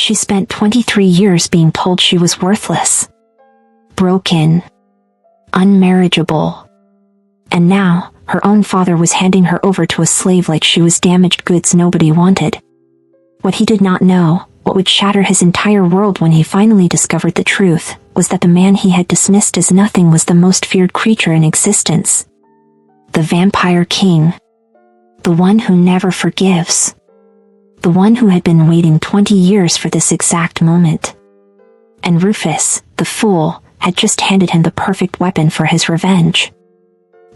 she spent 23 years being told she was worthless, broken, unmarriageable. And now, her own father was handing her over to a slave like she was damaged goods nobody wanted. What he did not know, what would shatter his entire world when he finally discovered the truth, was that the man he had dismissed as nothing was the most feared creature in existence. The Vampire King. The one who never forgives. The one who had been waiting 20 years for this exact moment. And Rufus, the fool, had just handed him the perfect weapon for his revenge.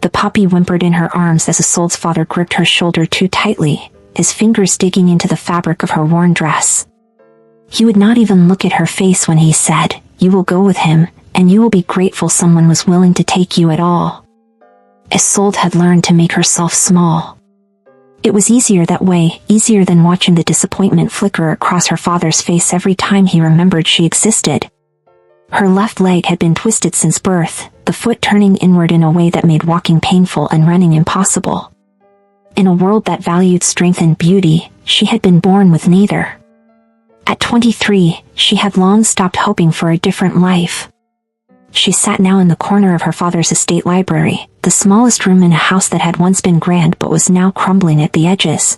The puppy whimpered in her arms as Isolde's father gripped her shoulder too tightly, his fingers digging into the fabric of her worn dress. He would not even look at her face when he said, "You will go with him, and you will be grateful someone was willing to take you at all." Isolde had learned to make herself small. It was easier that way, easier than watching the disappointment flicker across her father's face every time he remembered she existed. Her left leg had been twisted since birth, the foot turning inward in a way that made walking painful and running impossible. In a world that valued strength and beauty, she had been born with neither. At 23, she had long stopped hoping for a different life. She sat now in the corner of her father's estate library, the smallest room in a house that had once been grand but was now crumbling at the edges.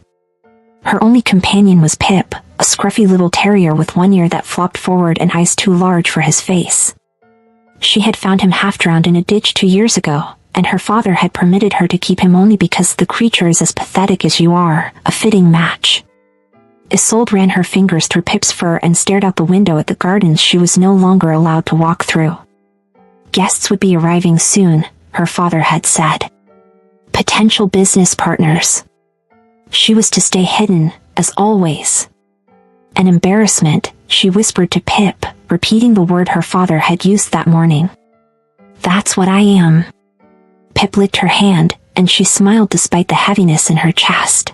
Her only companion was Pip, a scruffy little terrier with one ear that flopped forward and eyes too large for his face. She had found him half-drowned in a ditch 2 years ago, and her father had permitted her to keep him only because the creature is as pathetic as you are, a fitting match. Isolde ran her fingers through Pip's fur and stared out the window at the gardens she was no longer allowed to walk through. Guests would be arriving soon, her father had said. Potential business partners. She was to stay hidden, as always. An embarrassment, she whispered to Pip, repeating the word her father had used that morning. "That's what I am." Pip licked her hand, and she smiled despite the heaviness in her chest.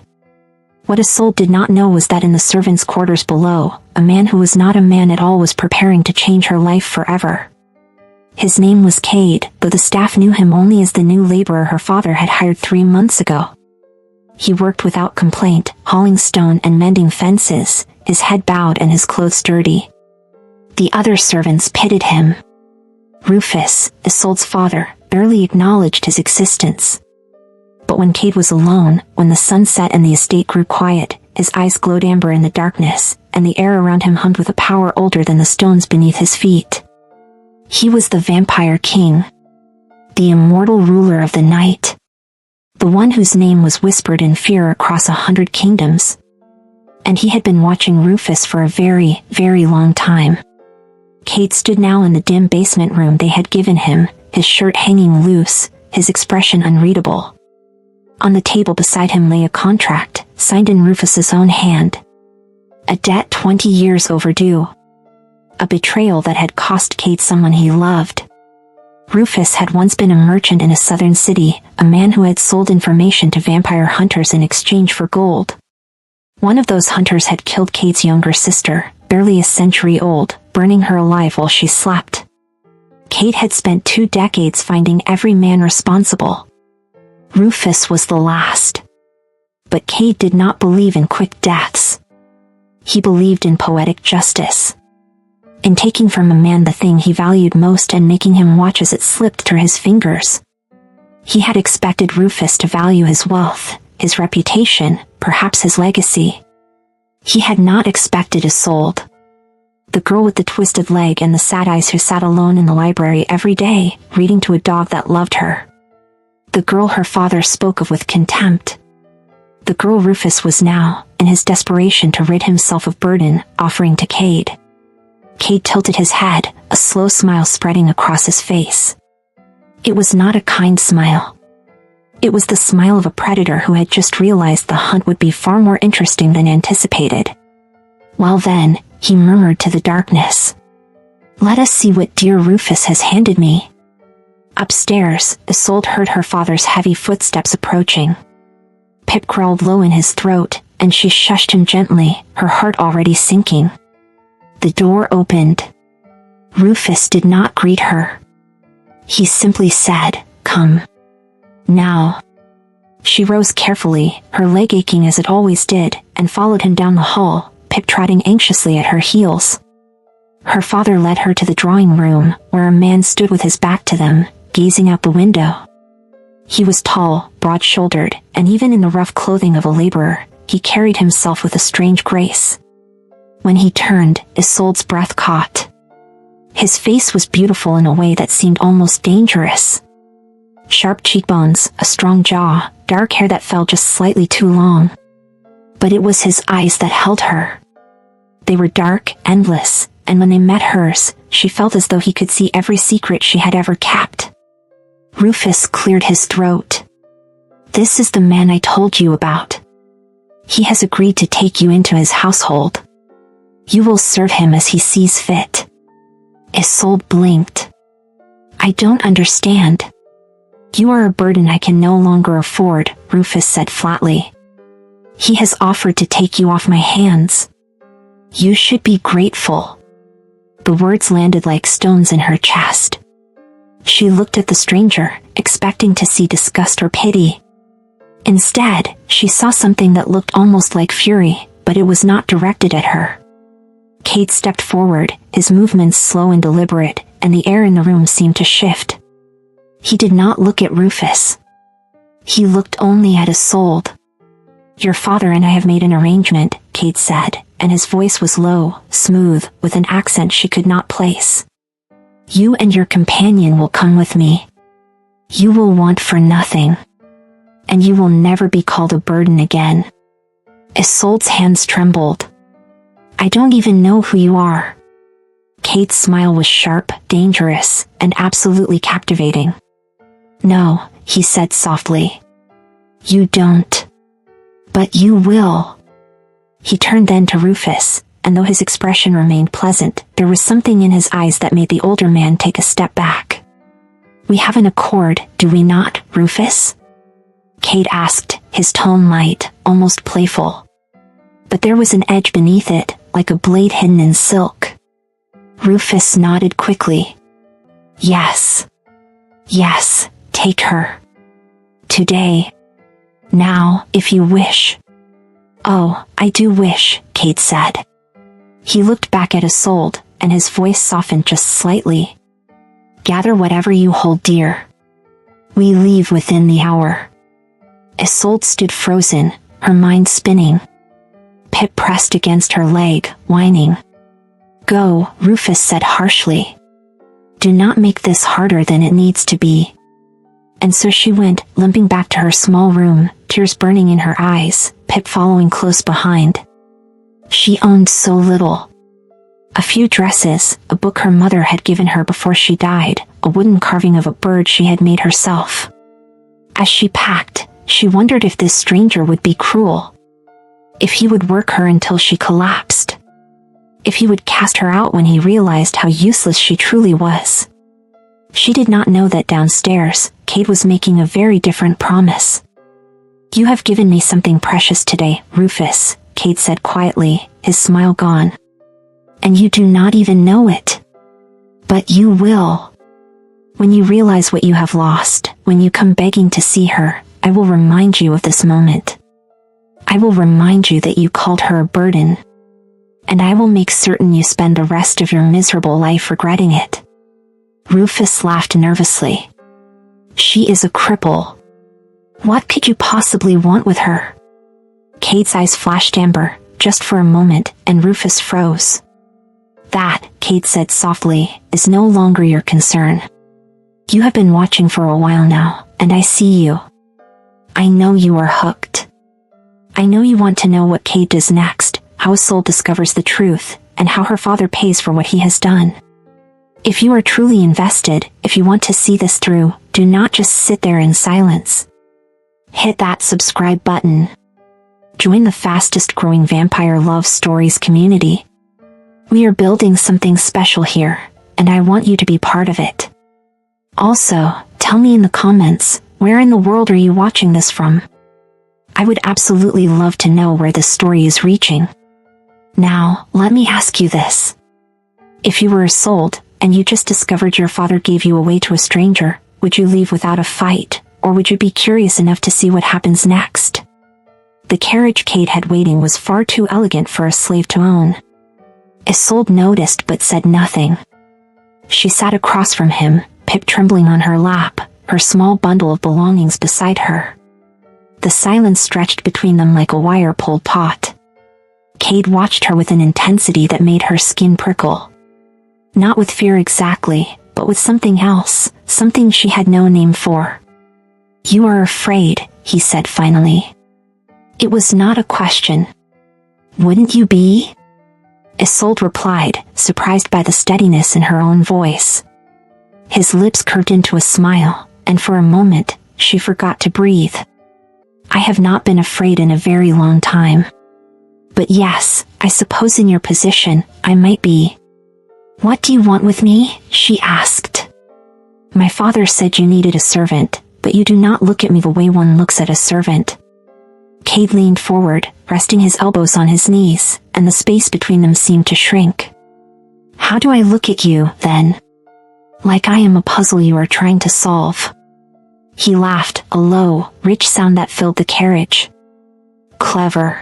What Isolde did not know was that in the servants' quarters below, a man who was not a man at all was preparing to change her life forever. His name was Cade, though the staff knew him only as the new laborer her father had hired 3 months ago. He worked without complaint, hauling stone and mending fences, his head bowed and his clothes dirty. The other servants pitied him. Rufus, Isolde's father, barely acknowledged his existence. But when Cade was alone, when the sun set and the estate grew quiet, his eyes glowed amber in the darkness, and the air around him hummed with a power older than the stones beneath his feet. He was the Vampire King. The immortal ruler of the night. The one whose name was whispered in fear across 100 kingdoms. And he had been watching Rufus for a very, very long time. Cade stood now in the dim basement room they had given him, his shirt hanging loose, his expression unreadable. On the table beside him lay a contract, signed in Rufus's own hand. A debt 20 years overdue. A betrayal that had cost Cade someone he loved. Rufus had once been a merchant in a southern city, a man who had sold information to vampire hunters in exchange for gold. One of those hunters had killed Cade's younger sister, barely a century old, burning her alive while she slept. Cade had spent 2 decades finding every man responsible. Rufus was the last. But Cade did not believe in quick deaths. He believed in poetic justice. In taking from a man the thing he valued most and making him watch as it slipped through his fingers. He had expected Rufus to value his wealth, his reputation, perhaps his legacy. He had not expected Isolde. The girl with the twisted leg and the sad eyes who sat alone in the library every day, reading to a dog that loved her. The girl her father spoke of with contempt. The girl Rufus was now, in his desperation to rid himself of burden, offering to Cade. Cade tilted his head, a slow smile spreading across his face. It was not a kind smile. It was the smile of a predator who had just realized the hunt would be far more interesting than anticipated. Well then, he murmured to the darkness. "Let us see what dear Rufus has handed me." Upstairs, Isolde heard her father's heavy footsteps approaching. Pip growled low in his throat, and she shushed him gently, her heart already sinking. The door opened. Rufus did not greet her. He simply said, "Come. Now." She rose carefully, her leg aching as it always did, and followed him down the hall, Pip trotting anxiously at her heels. Her father led her to the drawing room, where a man stood with his back to them, gazing out the window. He was tall, broad-shouldered, and even in the rough clothing of a laborer, he carried himself with a strange grace. When he turned, Isolde's breath caught. His face was beautiful in a way that seemed almost dangerous. Sharp cheekbones, a strong jaw, dark hair that fell just slightly too long. But it was his eyes that held her. They were dark, endless, and when they met hers, she felt as though he could see every secret she had ever kept. Rufus cleared his throat. "This is the man I told you about. He has agreed to take you into his household. You will serve him as he sees fit." Isolde blinked. "I don't understand." "You are a burden I can no longer afford," Rufus said flatly. "He has offered to take you off my hands. You should be grateful." The words landed like stones in her chest. She looked at the stranger, expecting to see disgust or pity. Instead, she saw something that looked almost like fury, but it was not directed at her. Cade stepped forward, his movements slow and deliberate, and the air in the room seemed to shift. He did not look at Rufus. He looked only at Isolde. "Your father and I have made an arrangement," Cade said, and his voice was low, smooth, with an accent she could not place. "You and your companion will come with me. You will want for nothing. And you will never be called a burden again." Isolde's hands trembled. "I don't even know who you are." Cade's smile was sharp, dangerous, and absolutely captivating. "No," he said softly. "You don't. But you will." He turned then to Rufus, and though his expression remained pleasant, there was something in his eyes that made the older man take a step back. "We have an accord, do we not, Rufus?" Cade asked, his tone light, almost playful. But there was an edge beneath it, like a blade hidden in silk. Rufus nodded quickly. "Yes. Yes, take her. Today. Now, if you wish." "Oh, I do wish," Cade said. He looked back at Isolde, and his voice softened just slightly. "Gather whatever you hold dear. We leave within the hour." Isolde stood frozen, her mind spinning. Pip pressed against her leg, whining. "Go," Rufus said harshly. "Do not make this harder than it needs to be." And so she went, limping back to her small room, tears burning in her eyes, Pip following close behind. She owned so little. A few dresses, a book her mother had given her before she died, a wooden carving of a bird she had made herself. As she packed, she wondered if this stranger would be cruel. If he would work her until she collapsed. If he would cast her out when he realized how useless she truly was. She did not know that downstairs, Cade was making a very different promise. "You have given me something precious today, Rufus," Cade said quietly, his smile gone. "And you do not even know it. But you will. When you realize what you have lost, when you come begging to see her, I will remind you of this moment. I will remind you that you called her a burden. And I will make certain you spend the rest of your miserable life regretting it." Rufus laughed nervously. "She is a cripple. What could you possibly want with her?" Cade's eyes flashed amber, just for a moment, and Rufus froze. "That," Cade said softly, "is no longer your concern. You have been watching for a while now, and I see you. I know you are hooked. I know you want to know what Cade does next, how Isolde discovers the truth, and how her father pays for what he has done. If you are truly invested, if you want to see this through, do not just sit there in silence. Hit that subscribe button. Join the fastest growing vampire love stories community. We are building something special here, and I want you to be part of it. Also, tell me in the comments, where in the world are you watching this from? I would absolutely love to know where this story is reaching. Now, let me ask you this. If you were Isolde, and you just discovered your father gave you away to a stranger, would you leave without a fight, or would you be curious enough to see what happens next? The carriage Cade had waiting was far too elegant for a slave to own. Isolde noticed but said nothing. She sat across from him, Pip trembling on her lap, her small bundle of belongings beside her. The silence stretched between them like a wire-pulled taut. Cade watched her with an intensity that made her skin prickle. Not with fear exactly, but with something else, something she had no name for. "You are afraid," he said finally. It was not a question. "Wouldn't you be?" Isolde replied, surprised by the steadiness in her own voice. His lips curved into a smile, and for a moment, she forgot to breathe. "I have not been afraid in a very long time. But yes, I suppose in your position, I might be." "What do you want with me?" she asked. "My father said you needed a servant, but you do not look at me the way one looks at a servant." Cade leaned forward, resting his elbows on his knees, and the space between them seemed to shrink. "How do I look at you, then?" "Like I am a puzzle you are trying to solve." He laughed, a low, rich sound that filled the carriage. "Clever.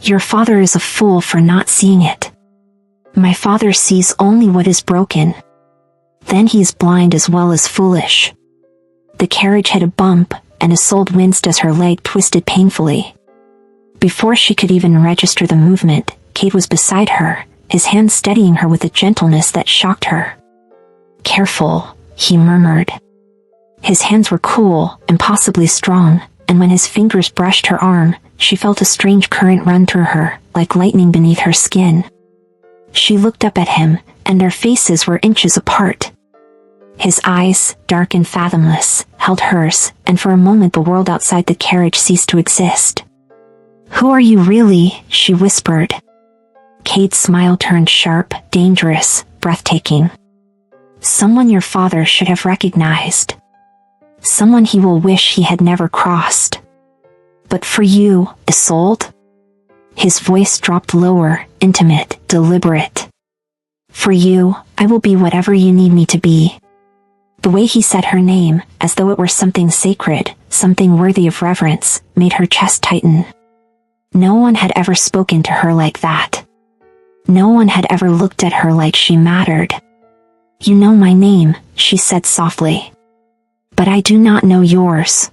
Your father is a fool for not seeing it. My father sees only what is broken. Then he is blind as well as foolish." The carriage hit a bump, and Isolde winced as her leg twisted painfully. Before she could even register the movement, Cade was beside her, his hand steadying her with a gentleness that shocked her. "Careful," he murmured. His hands were cool, impossibly strong, and when his fingers brushed her arm, she felt a strange current run through her, like lightning beneath her skin. She looked up at him, and their faces were inches apart. His eyes, dark and fathomless, held hers, and for a moment the world outside the carriage ceased to exist. "Who are you really?" she whispered. Cade's smile turned sharp, dangerous, breathtaking. "Someone your father should have recognized. Someone he will wish he had never crossed. But for you, Isolde?" His voice dropped lower, intimate, deliberate. "For you, I will be whatever you need me to be." The way he said her name, as though it were something sacred, something worthy of reverence, made her chest tighten. No one had ever spoken to her like that. No one had ever looked at her like she mattered. "You know my name," she said softly. "But I do not know yours."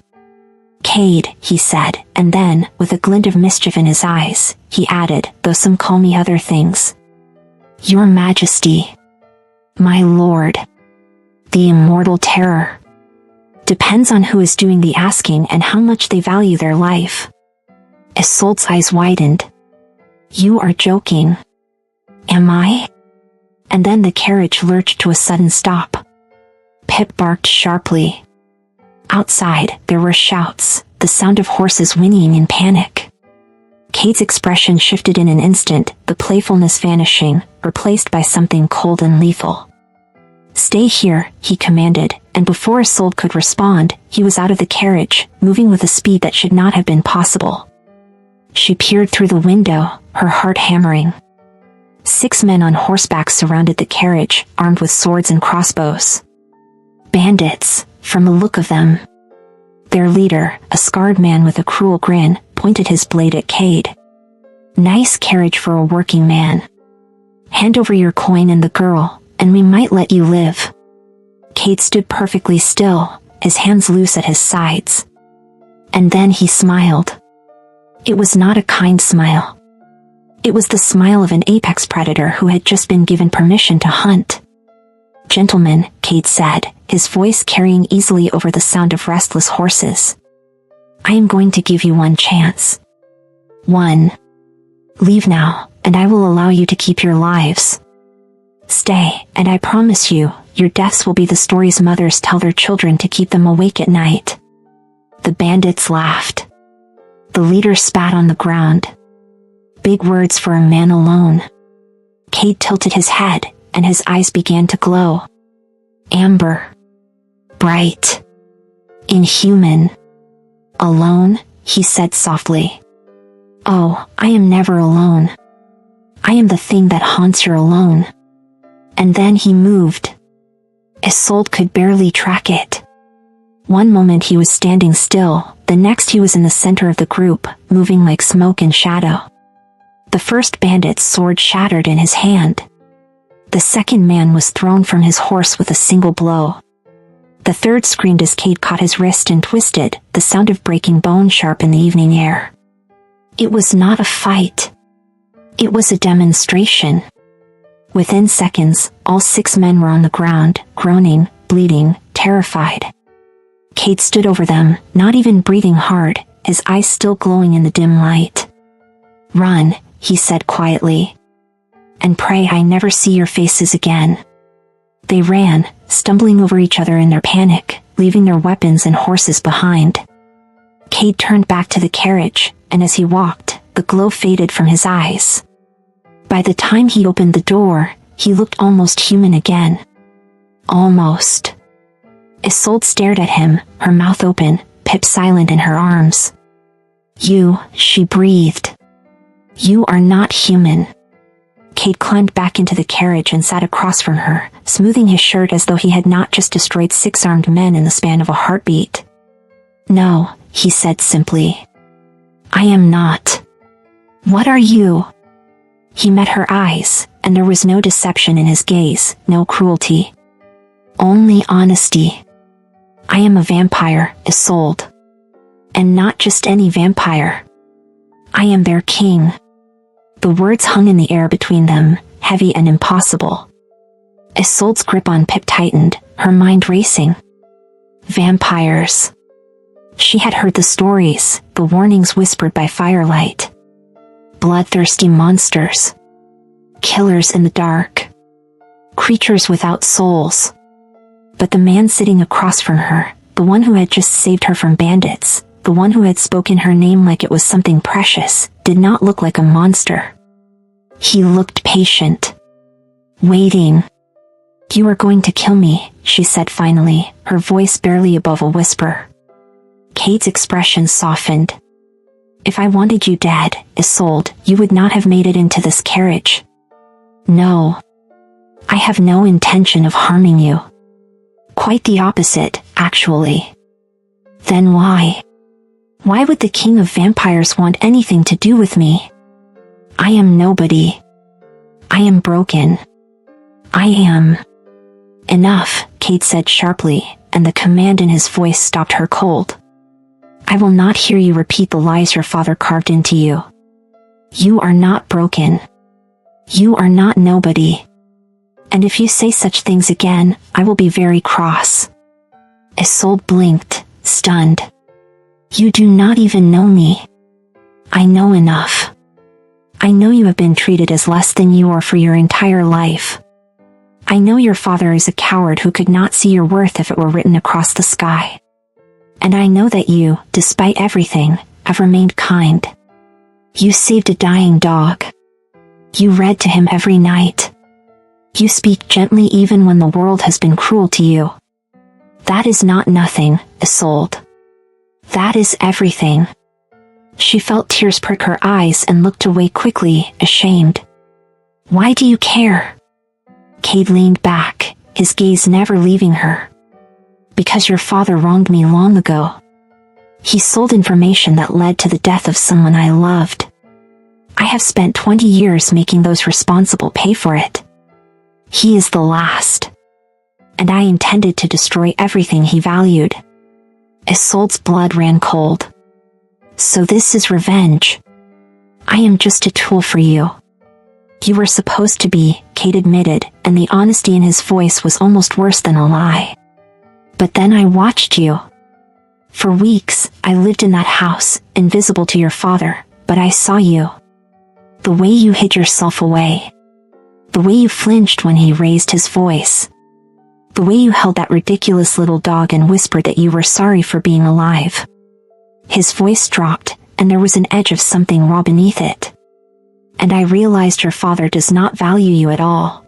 "Cade," he said, and then, with a glint of mischief in his eyes, he added, "though some call me other things." "Your Majesty." "My lord." "The immortal terror." Depends on who is doing the asking and how much they value their life. Isolde's eyes widened. "You are joking." "Am I?" And then the carriage lurched to a sudden stop. Pip barked sharply. Outside, there were shouts, the sound of horses whinnying in panic. Cade's expression shifted in an instant, the playfulness vanishing, replaced by something cold and lethal. "Stay here," he commanded, and before Isolde could respond, he was out of the carriage, moving with a speed that should not have been possible. She peered through the window, her heart hammering. 6 men on horseback surrounded the carriage, armed with swords and crossbows. Bandits, from the look of them. Their leader, a scarred man with a cruel grin, pointed his blade at Cade. "Nice carriage for a working man. Hand over your coin and the girl, and we might let you live." Cade stood perfectly still, his hands loose at his sides. And then he smiled. It was not a kind smile. It was the smile of an apex predator who had just been given permission to hunt. "Gentlemen," Cade said, his voice carrying easily over the sound of restless horses. "I am going to give you one chance. One. Leave now, and I will allow you to keep your lives. Stay, and I promise you, your deaths will be the stories mothers tell their children to keep them awake at night." The bandits laughed. The leader spat on the ground. Big words for a man alone. Cade tilted his head, and his eyes began to glow. Amber. Bright. Inhuman. "Alone?" he said softly. "Oh, I am never alone. I am the thing that haunts your alone." And then he moved. Isolde could barely track it. One moment he was standing still, the next he was in the center of the group, moving like smoke and shadow. The first bandit's sword shattered in his hand. The second man was thrown from his horse with a single blow. The third screamed as Cade caught his wrist and twisted, the sound of breaking bone sharp in the evening air. It was not a fight. It was a demonstration. Within seconds, all 6 men were on the ground, groaning, bleeding, terrified. Cade stood over them, not even breathing hard, his eyes still glowing in the dim light. "Run," he said quietly. "And pray I never see your faces again." They ran, stumbling over each other in their panic, leaving their weapons and horses behind. Cade turned back to the carriage, and as he walked, the glow faded from his eyes. By the time he opened the door, he looked almost human again. Almost. Isolde stared at him, her mouth open, Pip silent in her arms. "You," she breathed. "You are not human." Cade climbed back into the carriage and sat across from her, smoothing his shirt as though he had not just destroyed 6 armed men in the span of a heartbeat. "No," he said simply. "I am not." "What are you?" He met her eyes, and there was no deception in his gaze, no cruelty. Only honesty. "I am a vampire," Isolde. "And not just any vampire. I am their king." The words hung in the air between them, heavy and impossible. Isolde's grip on Pip tightened, her mind racing. Vampires. She had heard the stories, the warnings whispered by firelight. Bloodthirsty monsters. Killers in the dark. Creatures without souls. But the man sitting across from her, the one who had just saved her from bandits, the one who had spoken her name like it was something precious, did not look like a monster. He looked patient. Waiting. "You are going to kill me," she said finally, her voice barely above a whisper. Cade's expression softened. "If I wanted you dead, Isolde, you would not have made it into this carriage." "No. I have no intention of harming you." "Quite the opposite, actually." "Then why? Why would the king of vampires want anything to do with me? I am nobody. I am broken. I am." "Enough," Cade said sharply, and the command in his voice stopped her cold. "I will not hear you repeat the lies your father carved into you. You are not broken. You are not nobody. And if you say such things again, I will be very cross." Isolde blinked, stunned. "You do not even know me." "I know enough. I know you have been treated as less than you are for your entire life. I know your father is a coward who could not see your worth if it were written across the sky. And I know that you, despite everything, have remained kind. You saved a dying dog. You read to him every night. You speak gently even when the world has been cruel to you. That is not nothing, Isolde. That is everything." She felt tears prick her eyes and looked away quickly, ashamed. "Why do you care?" Cade leaned back, his gaze never leaving her. "Because your father wronged me long ago. He sold information that led to the death of someone I loved. I have spent 20 years making those responsible pay for it. He is the last. And I intended to destroy everything he valued." Isolde's blood ran cold. "So this is revenge. I am just a tool for you." "You were supposed to be," Cade admitted, and the honesty in his voice was almost worse than a lie. "But then I watched you. For weeks, I lived in that house, invisible to your father, but I saw you. The way you hid yourself away. The way you flinched when he raised his voice. The way you held that ridiculous little dog and whispered that you were sorry for being alive." His voice dropped, and there was an edge of something raw beneath it. "And I realized your father does not value you at all.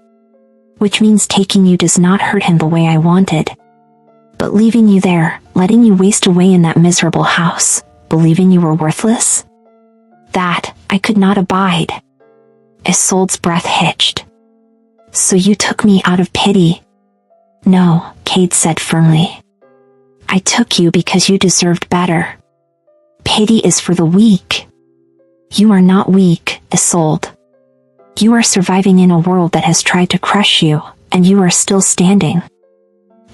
Which means taking you does not hurt him the way I wanted. But leaving you there, letting you waste away in that miserable house, believing you were worthless? That, I could not abide." Isolde's breath hitched. "So you took me out of pity?" "No," Cade said firmly. I took you because you deserved better. Pity is for the weak. You are not weak, Isolde. You are surviving in a world that has tried to crush you, and you are still standing.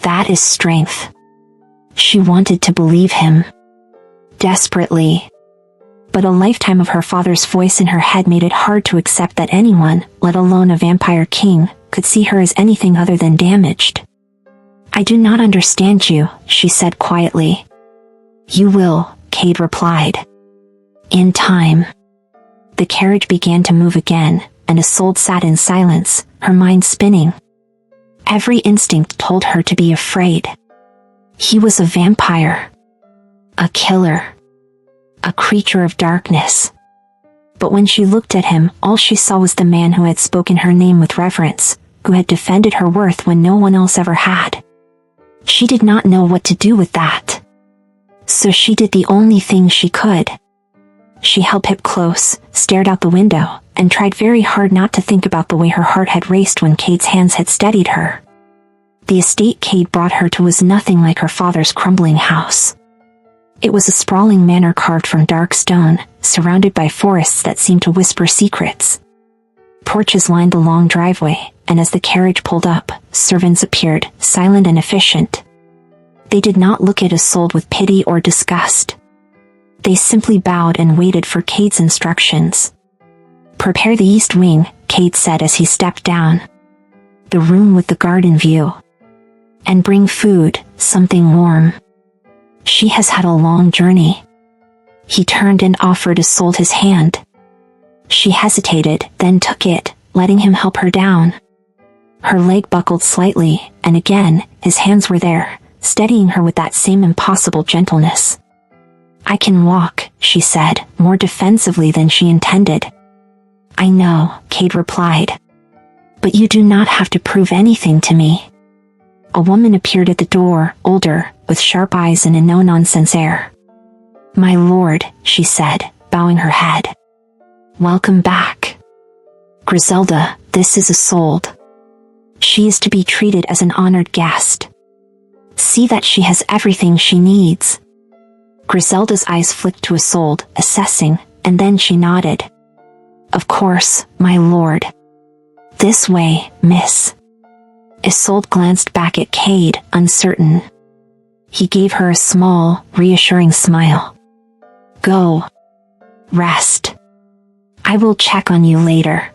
That is strength. She wanted to believe him. Desperately. But a lifetime of her father's voice in her head made it hard to accept that anyone, let alone a vampire king, could see her as anything other than damaged. I do not understand you, she said quietly. You will, Cade replied. In time. The carriage began to move again, and Isolde sat in silence, her mind spinning. Every instinct told her to be afraid. He was a vampire. A killer. A creature of darkness. But when she looked at him, all she saw was the man who had spoken her name with reverence, who had defended her worth when no one else ever had. She did not know what to do with that. So she did the only thing she could. She held Pip close, stared out the window, and tried very hard not to think about the way her heart had raced when Cade's hands had steadied her. The estate Cade brought her to was nothing like her father's crumbling house. It was a sprawling manor carved from dark stone, surrounded by forests that seemed to whisper secrets. Porches lined the long driveway, and as the carriage pulled up, servants appeared, silent and efficient. They did not look at Isolde with pity or disgust. They simply bowed and waited for Cade's instructions. Prepare the east wing, Cade said as he stepped down. The room with the garden view. And bring food, something warm. She has had a long journey. He turned and offered Isolde his hand. She hesitated, then took it, letting him help her down. Her leg buckled slightly, and again, his hands were there, steadying her with that same impossible gentleness. I can walk, she said, more defensively than she intended. I know, Cade replied. But you do not have to prove anything to me. A woman appeared at the door, older, with sharp eyes and a no-nonsense air. My lord, she said, bowing her head. Welcome back. Griselda, this is Isolde. She is to be treated as an honored guest. See that she has everything she needs. Griselda's eyes flicked to Isolde, assessing, and then she nodded. Of course, my lord. This way, miss. Isolde glanced back at Cade, uncertain. He gave her a small, reassuring smile. Go. Rest. I will check on you later.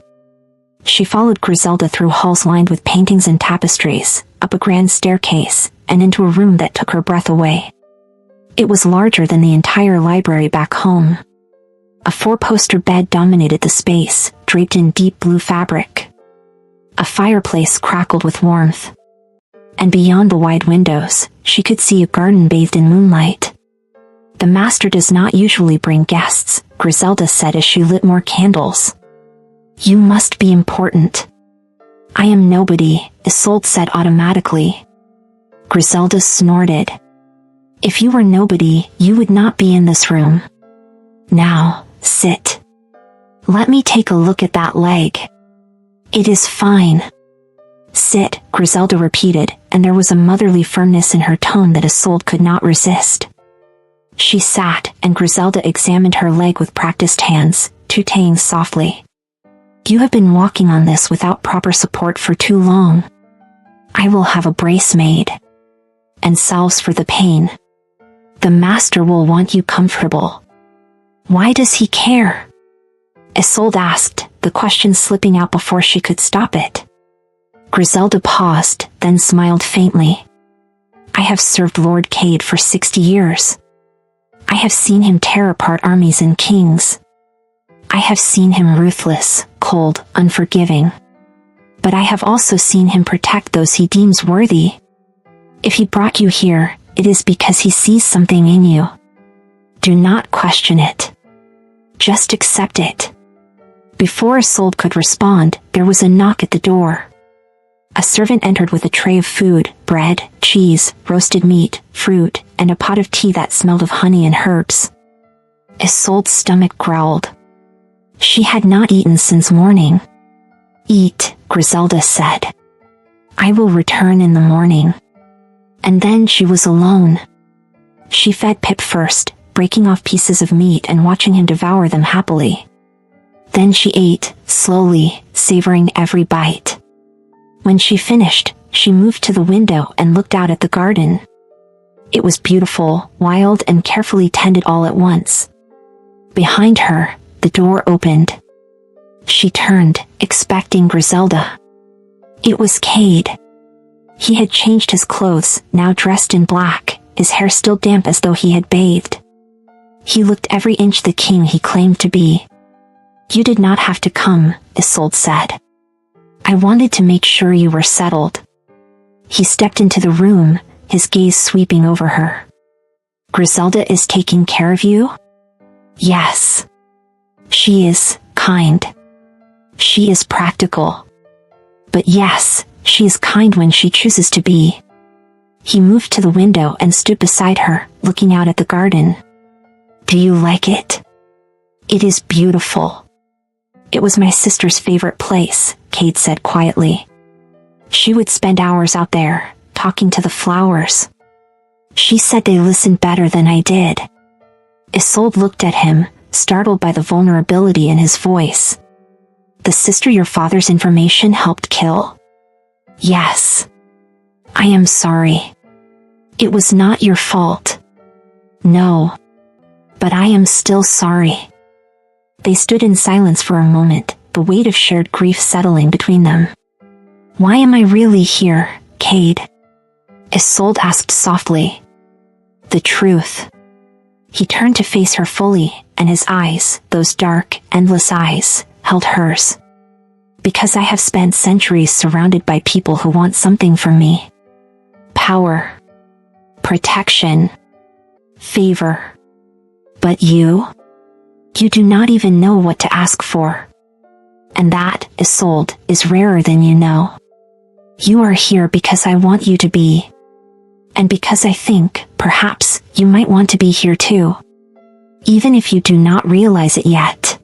She followed Griselda through halls lined with paintings and tapestries, up a grand staircase, and into a room that took her breath away. It was larger than the entire library back home. A four-poster bed dominated the space, draped in deep blue fabric. A fireplace crackled with warmth. And beyond the wide windows, she could see a garden bathed in moonlight. The master does not usually bring guests, Griselda said as she lit more candles. You must be important. I am nobody, Isolde said automatically. Griselda snorted. If you were nobody, you would not be in this room. Now, sit. Let me take a look at that leg. It is fine. Sit, Griselda repeated, and there was a motherly firmness in her tone that Isolde could not resist. She sat, and Griselda examined her leg with practiced hands, tutaying softly. You have been walking on this without proper support for too long. I will have a brace made. And salves for the pain. The master will want you comfortable. Why does he care? Isolde asked, the question slipping out before she could stop it. Griselda paused, then smiled faintly. I have served Lord Cade for 60 years. I have seen him tear apart armies and kings. I have seen him ruthless, cold, unforgiving. But I have also seen him protect those he deems worthy. If he brought you here, it is because he sees something in you. Do not question it. Just accept it. Before Isolde could respond, there was a knock at the door. A servant entered with a tray of food, bread, cheese, roasted meat, fruit, and a pot of tea that smelled of honey and herbs. Isolde's stomach growled. She had not eaten since morning. Eat, Griselda said. I will return in the morning. And then she was alone. She fed Pip first, breaking off pieces of meat and watching him devour them happily. Then she ate, slowly, savoring every bite. When she finished, she moved to the window and looked out at the garden. It was beautiful, wild, and carefully tended all at once. Behind her, the door opened. She turned, expecting Griselda. It was Cade. He had changed his clothes, now dressed in black, his hair still damp as though he had bathed. He looked every inch the king he claimed to be. "You did not have to come," Isolde said. "I wanted to make sure you were settled." He stepped into the room, his gaze sweeping over her. "Griselda is taking care of you?" "Yes. She is kind. She is practical. But yes, she is kind when she chooses to be." He moved to the window and stood beside her, looking out at the garden. "Do you like it?" "It is beautiful." "It was my sister's favorite place," Cade said quietly. "She would spend hours out there, talking to the flowers. She said they listened better than I did." Isolde looked at him, startled by the vulnerability in his voice. "The sister your father's information helped kill?" "Yes." "I am sorry. It was not your fault." "No. But I am still sorry." They stood in silence for a moment, the weight of shared grief settling between them. "Why am I really here, Cade?" Isolde asked softly. "The truth." He turned to face her fully, and his eyes, those dark, endless eyes, held hers. "Because I have spent centuries surrounded by people who want something from me. Power. Protection. Favor. But you do not even know what to ask for. And that, Isolde, is rarer than you know. You are here because I want you to be. And because I think, perhaps, you might want to be here too. Even if you do not realize it yet."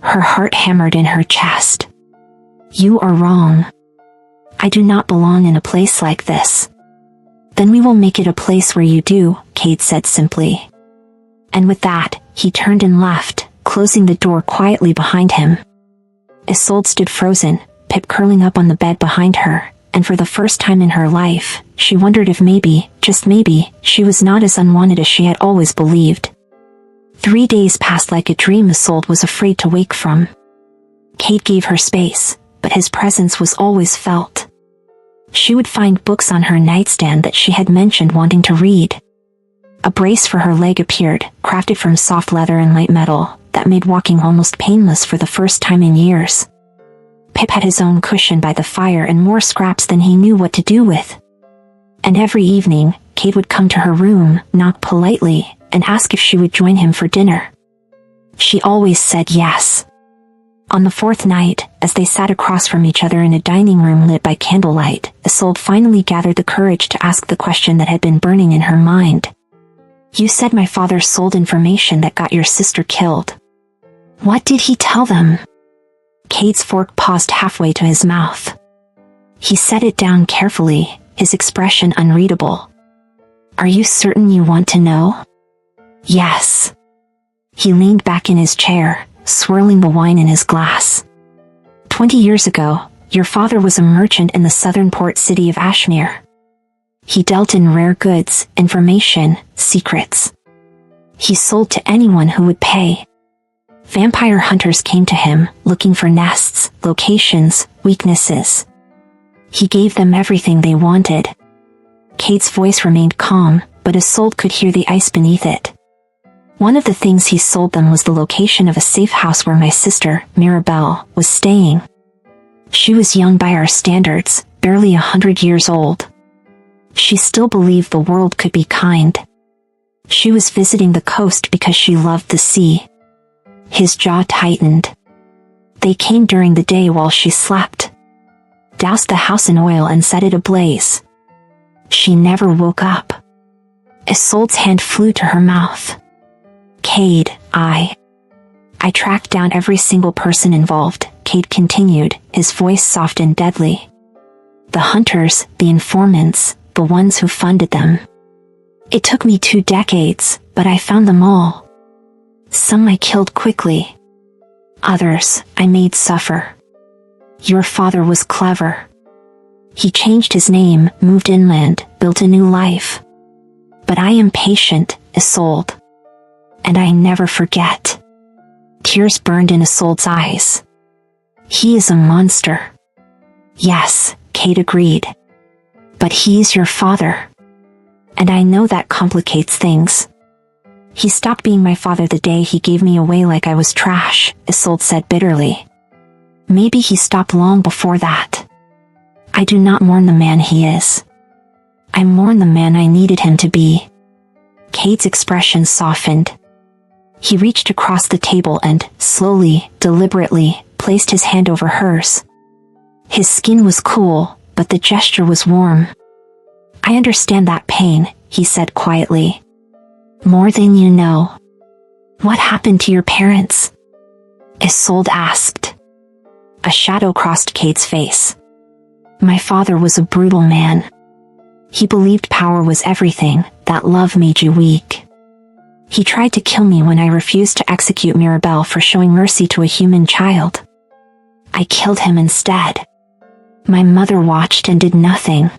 Her heart hammered in her chest. "You are wrong. I do not belong in a place like this." "Then we will make it a place where you do," Cade said simply. And with that, he turned and left, closing the door quietly behind him. Isolde stood frozen, Pip curling up on the bed behind her, and for the first time in her life, she wondered if maybe, just maybe, she was not as unwanted as she had always believed. 3 days passed like a dream Isolde was afraid to wake from. Cade gave her space, but his presence was always felt. She would find books on her nightstand that she had mentioned wanting to read. A brace for her leg appeared, crafted from soft leather and light metal, that made walking almost painless for the first time in years. Pip had his own cushion by the fire and more scraps than he knew what to do with. And every evening, Cade would come to her room, knock politely, and ask if she would join him for dinner. She always said yes. On the 4th night, as they sat across from each other in a dining room lit by candlelight, Isolde finally gathered the courage to ask the question that had been burning in her mind. "You said my father sold information that got your sister killed. What did he tell them?" Cade's fork paused halfway to his mouth. He set it down carefully, his expression unreadable. "Are you certain you want to know?" "Yes." He leaned back in his chair, swirling the wine in his glass. 20 years ago, your father was a merchant in the southern port city of Ashmere. He dealt in rare goods, information, secrets. He sold to anyone who would pay. Vampire hunters came to him, looking for nests, locations, weaknesses. He gave them everything they wanted. Cade's voice remained calm, but Isolde could hear the ice beneath it. "One of the things he sold them was the location of a safe house where my sister, Mirabelle, was staying. She was young by our standards, barely 100 years old. She still believed the world could be kind. She was visiting the coast because she loved the sea." His jaw tightened. "They came during the day while she slept. Doused the house in oil and set it ablaze. She never woke up." Isolde's hand flew to her mouth. "Cade, I tracked down every single person involved," Cade continued, his voice soft and deadly. "The hunters, the informants, the ones who funded them. It took me 2 decades, but I found them all. Some I killed quickly. Others I made suffer. Your father was clever. He changed his name, moved inland, built a new life. But I am patient, Isolde. And I never forget. Tears burned in Isolde's eyes. He is a monster. Yes, Kate agreed. But he's your father. And I know that complicates things. He stopped being my father the day he gave me away like I was trash, Isolde said bitterly. Maybe he stopped long before that. I do not mourn the man he is. I mourn the man I needed him to be. Kate's expression softened. He reached across the table and, slowly, deliberately, placed his hand over hers. His skin was cool, but the gesture was warm. I understand that pain, he said quietly. More than you know. What happened to your parents? Isolde asked. A shadow crossed Kate's face. My father was a brutal man. He believed power was everything, that love made you weak. He tried to kill me when I refused to execute Mirabelle for showing mercy to a human child. I killed him instead. My mother watched and did nothing.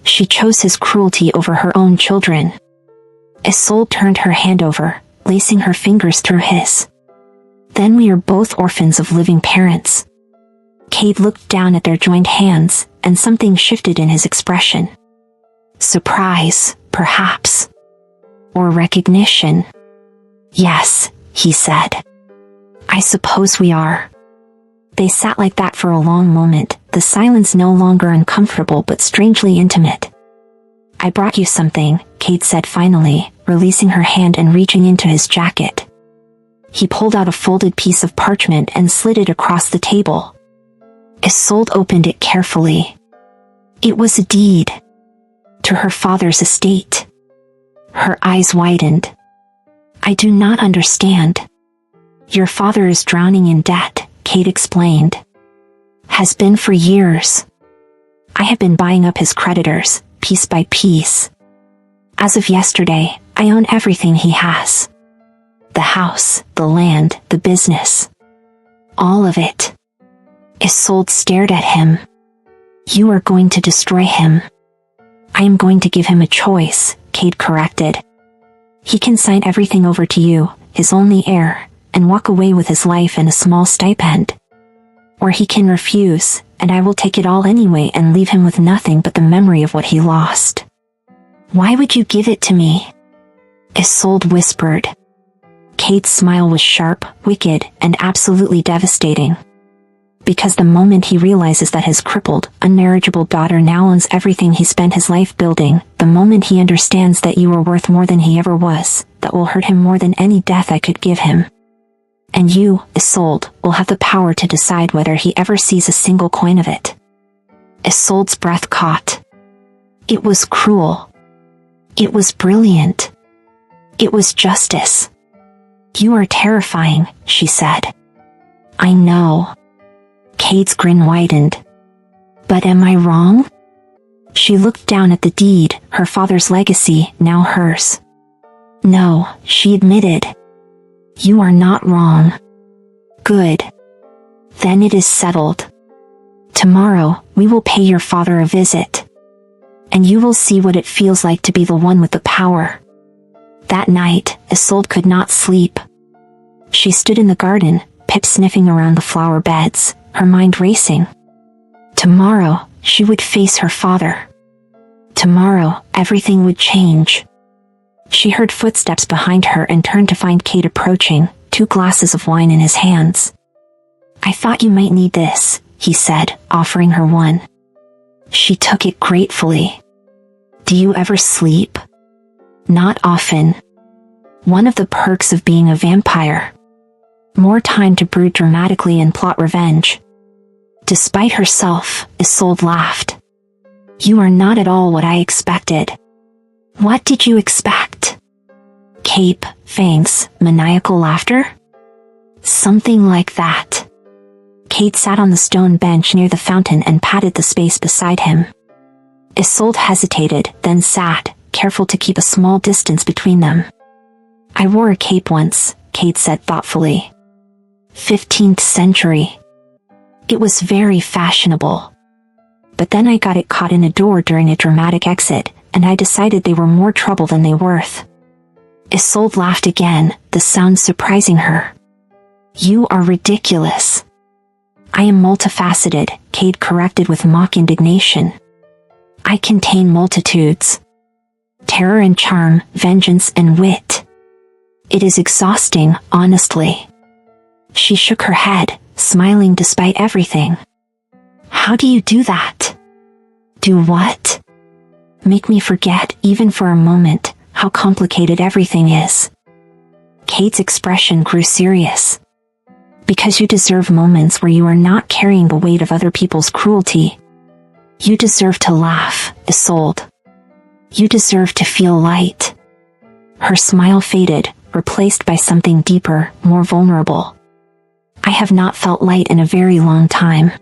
She chose his cruelty over her own children. Isolde turned her hand over, lacing her fingers through his. Then we are both orphans of living parents. Kate looked down at their joined hands, and something shifted in his expression. Surprise, perhaps. Or recognition. Yes, he said. I suppose we are. They sat like that for a long moment, the silence no longer uncomfortable but strangely intimate. I brought you something, Kate said finally, releasing her hand and reaching into his jacket. He pulled out a folded piece of parchment and slid it across the table. Isolde opened it carefully. It was a deed. To her father's estate. Her eyes widened. I do not understand. Your father is drowning in debt, Kate explained. Has been for years. I have been buying up his creditors, piece by piece. As of yesterday, I own everything he has. The house, the land, the business. All of it. Isolde stared at him. You are going to destroy him. I am going to give him a choice, Kate corrected. He can sign everything over to you, his only heir, and walk away with his life and a small stipend. Or he can refuse, and I will take it all anyway and leave him with nothing but the memory of what he lost. Why would you give it to me? Isolde whispered. Kate's smile was sharp, wicked, and absolutely devastating. Because the moment he realizes that his crippled, unmarriageable daughter now owns everything he spent his life building, the moment he understands that you are worth more than he ever was, that will hurt him more than any death I could give him. And you, Isolde, will have the power to decide whether he ever sees a single coin of it. Isolde's breath caught. It was cruel. It was brilliant. It was justice. You are terrifying, she said. I know. Kate's grin widened. But am I wrong? She looked down at the deed, her father's legacy, now hers. No, she admitted. You are not wrong. Good. Then it is settled. Tomorrow, we will pay your father a visit. And you will see what it feels like to be the one with the power. That night, Isolde could not sleep. She stood in the garden, Pip sniffing around the flower beds, her mind racing. Tomorrow, she would face her father. Tomorrow, everything would change. She heard footsteps behind her and turned to find Kate approaching, 2 glasses of wine in his hands. I thought you might need this, he said, offering her one. She took it gratefully. Do you ever sleep? Not often. One of the perks of being a vampire. More time to brood dramatically and plot revenge. Despite herself, Isolde laughed. You are not at all what I expected. What did you expect? Cape, fangs, maniacal laughter? Something like that. Kate sat on the stone bench near the fountain and patted the space beside him. Isolde hesitated, then sat, careful to keep a small distance between them. I wore a cape once, Cade said thoughtfully. 15th century. It was very fashionable. But then I got it caught in a door during a dramatic exit, and I decided they were more trouble than they worth. Isolde laughed again, the sound surprising her. You are ridiculous. I am multifaceted, Cade corrected with mock indignation. I contain multitudes. Terror and charm, vengeance and wit. It is exhausting, honestly. She shook her head, smiling despite everything. How do you do that? Do what? Make me forget, even for a moment, how complicated everything is. Cade's expression grew serious. Because you deserve moments where you are not carrying the weight of other people's cruelty. You deserve to laugh, Isolde. You deserve to feel light. Her smile faded, replaced by something deeper, more vulnerable. I have not felt light in a very long time.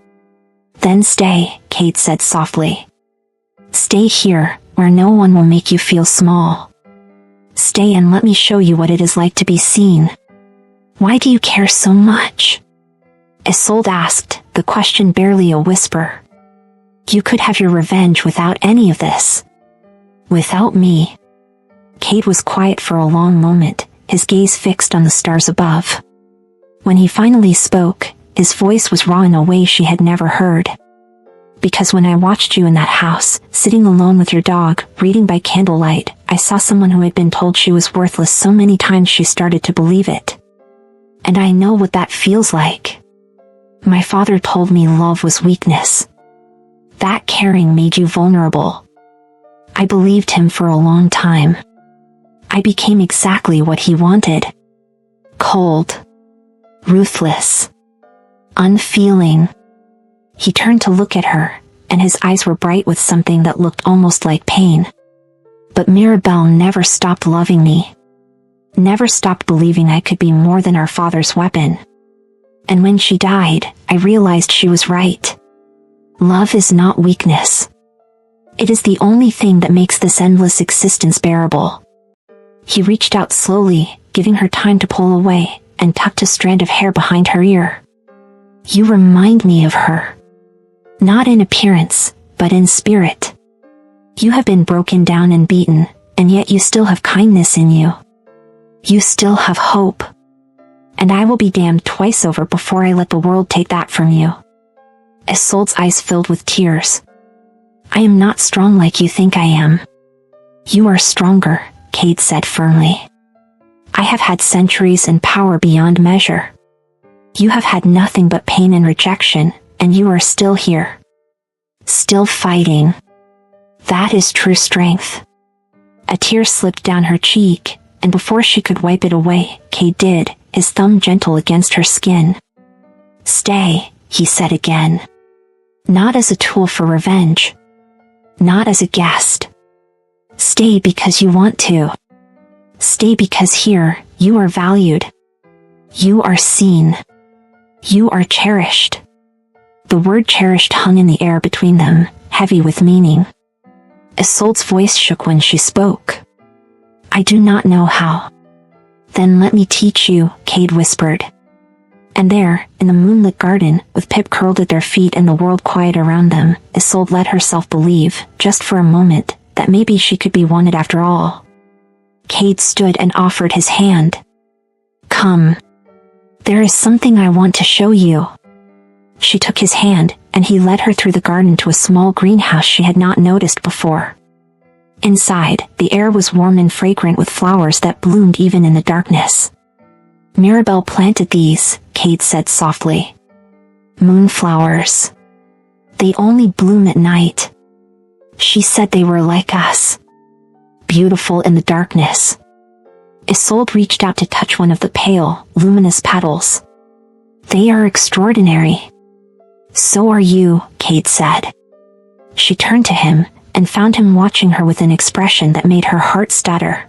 Then stay, Cade said softly. Stay here, where no one will make you feel small. Stay and let me show you what it is like to be seen. Why do you care so much? Isolde asked, the question barely a whisper. You could have your revenge without any of this. Without me. Cade was quiet for a long moment, his gaze fixed on the stars above. When he finally spoke, his voice was raw in a way she had never heard. Because when I watched you in that house, sitting alone with your dog, reading by candlelight, I saw someone who had been told she was worthless so many times she started to believe it. And I know what that feels like. My father told me love was weakness. That caring made you vulnerable. I believed him for a long time. I became exactly what he wanted. Cold. Ruthless. Unfeeling. He turned to look at her, and his eyes were bright with something that looked almost like pain. But Mirabelle never stopped loving me. Never stopped believing I could be more than our father's weapon. And when she died, I realized she was right. Love is not weakness. It is the only thing that makes this endless existence bearable. He reached out slowly, giving her time to pull away, and tucked a strand of hair behind her ear. You remind me of her. Not in appearance, but in spirit. You have been broken down and beaten, and yet you still have kindness in you. You still have hope. And I will be damned twice over before I let the world take that from you. Isolde's eyes filled with tears. I am not strong like you think I am. You are stronger, Cade said firmly. I have had centuries and power beyond measure. You have had nothing but pain and rejection, and you are still here. Still fighting. That is true strength. A tear slipped down her cheek, and before she could wipe it away, Cade did, his thumb gentle against her skin. Stay, he said again. Not as a tool for revenge. Not as a guest. Stay because you want to. Stay because here, you are valued. You are seen. You are cherished. The word cherished hung in the air between them, heavy with meaning. Isolde's voice shook when she spoke. I do not know how. Then let me teach you, Cade whispered. And there, in the moonlit garden, with Pip curled at their feet and the world quiet around them, Isolde let herself believe, just for a moment, that maybe she could be wanted after all. Cade stood and offered his hand. Come. There is something I want to show you. She took his hand, and he led her through the garden to a small greenhouse she had not noticed before. Inside, the air was warm and fragrant with flowers that bloomed even in the darkness. Mirabelle planted these, Cade said softly. Moonflowers. They only bloom at night. She said they were like us. Beautiful in the darkness. Isolde reached out to touch one of the pale, luminous petals. They are extraordinary. So are you, Cade said. She turned to him, and found him watching her with an expression that made her heart stutter.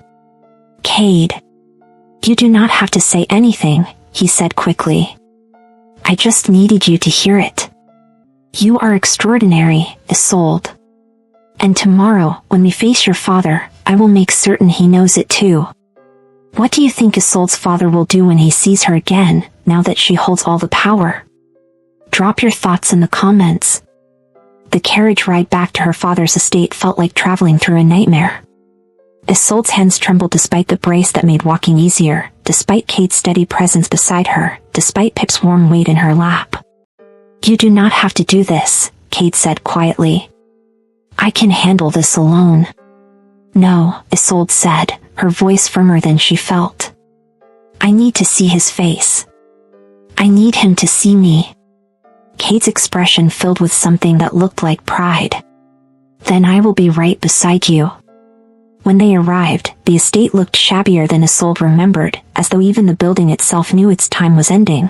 Cade. You do not have to say anything, he said quickly. I just needed you to hear it. You are extraordinary, Isolde. And tomorrow, when we face your father, I will make certain he knows it too. What do you think Isolde's father will do when he sees her again, now that she holds all the power? Drop your thoughts in the comments. The carriage ride back to her father's estate felt like traveling through a nightmare. Isolde's hands trembled despite the brace that made walking easier, despite Kate's steady presence beside her, despite Pip's warm weight in her lap. You do not have to do this, Kate said quietly. I can handle this alone. No, Isolde said, her voice firmer than she felt. I need to see his face. I need him to see me. Kate's expression filled with something that looked like pride. Then I will be right beside you. When they arrived, the estate looked shabbier than Isolde remembered, as though even the building itself knew its time was ending.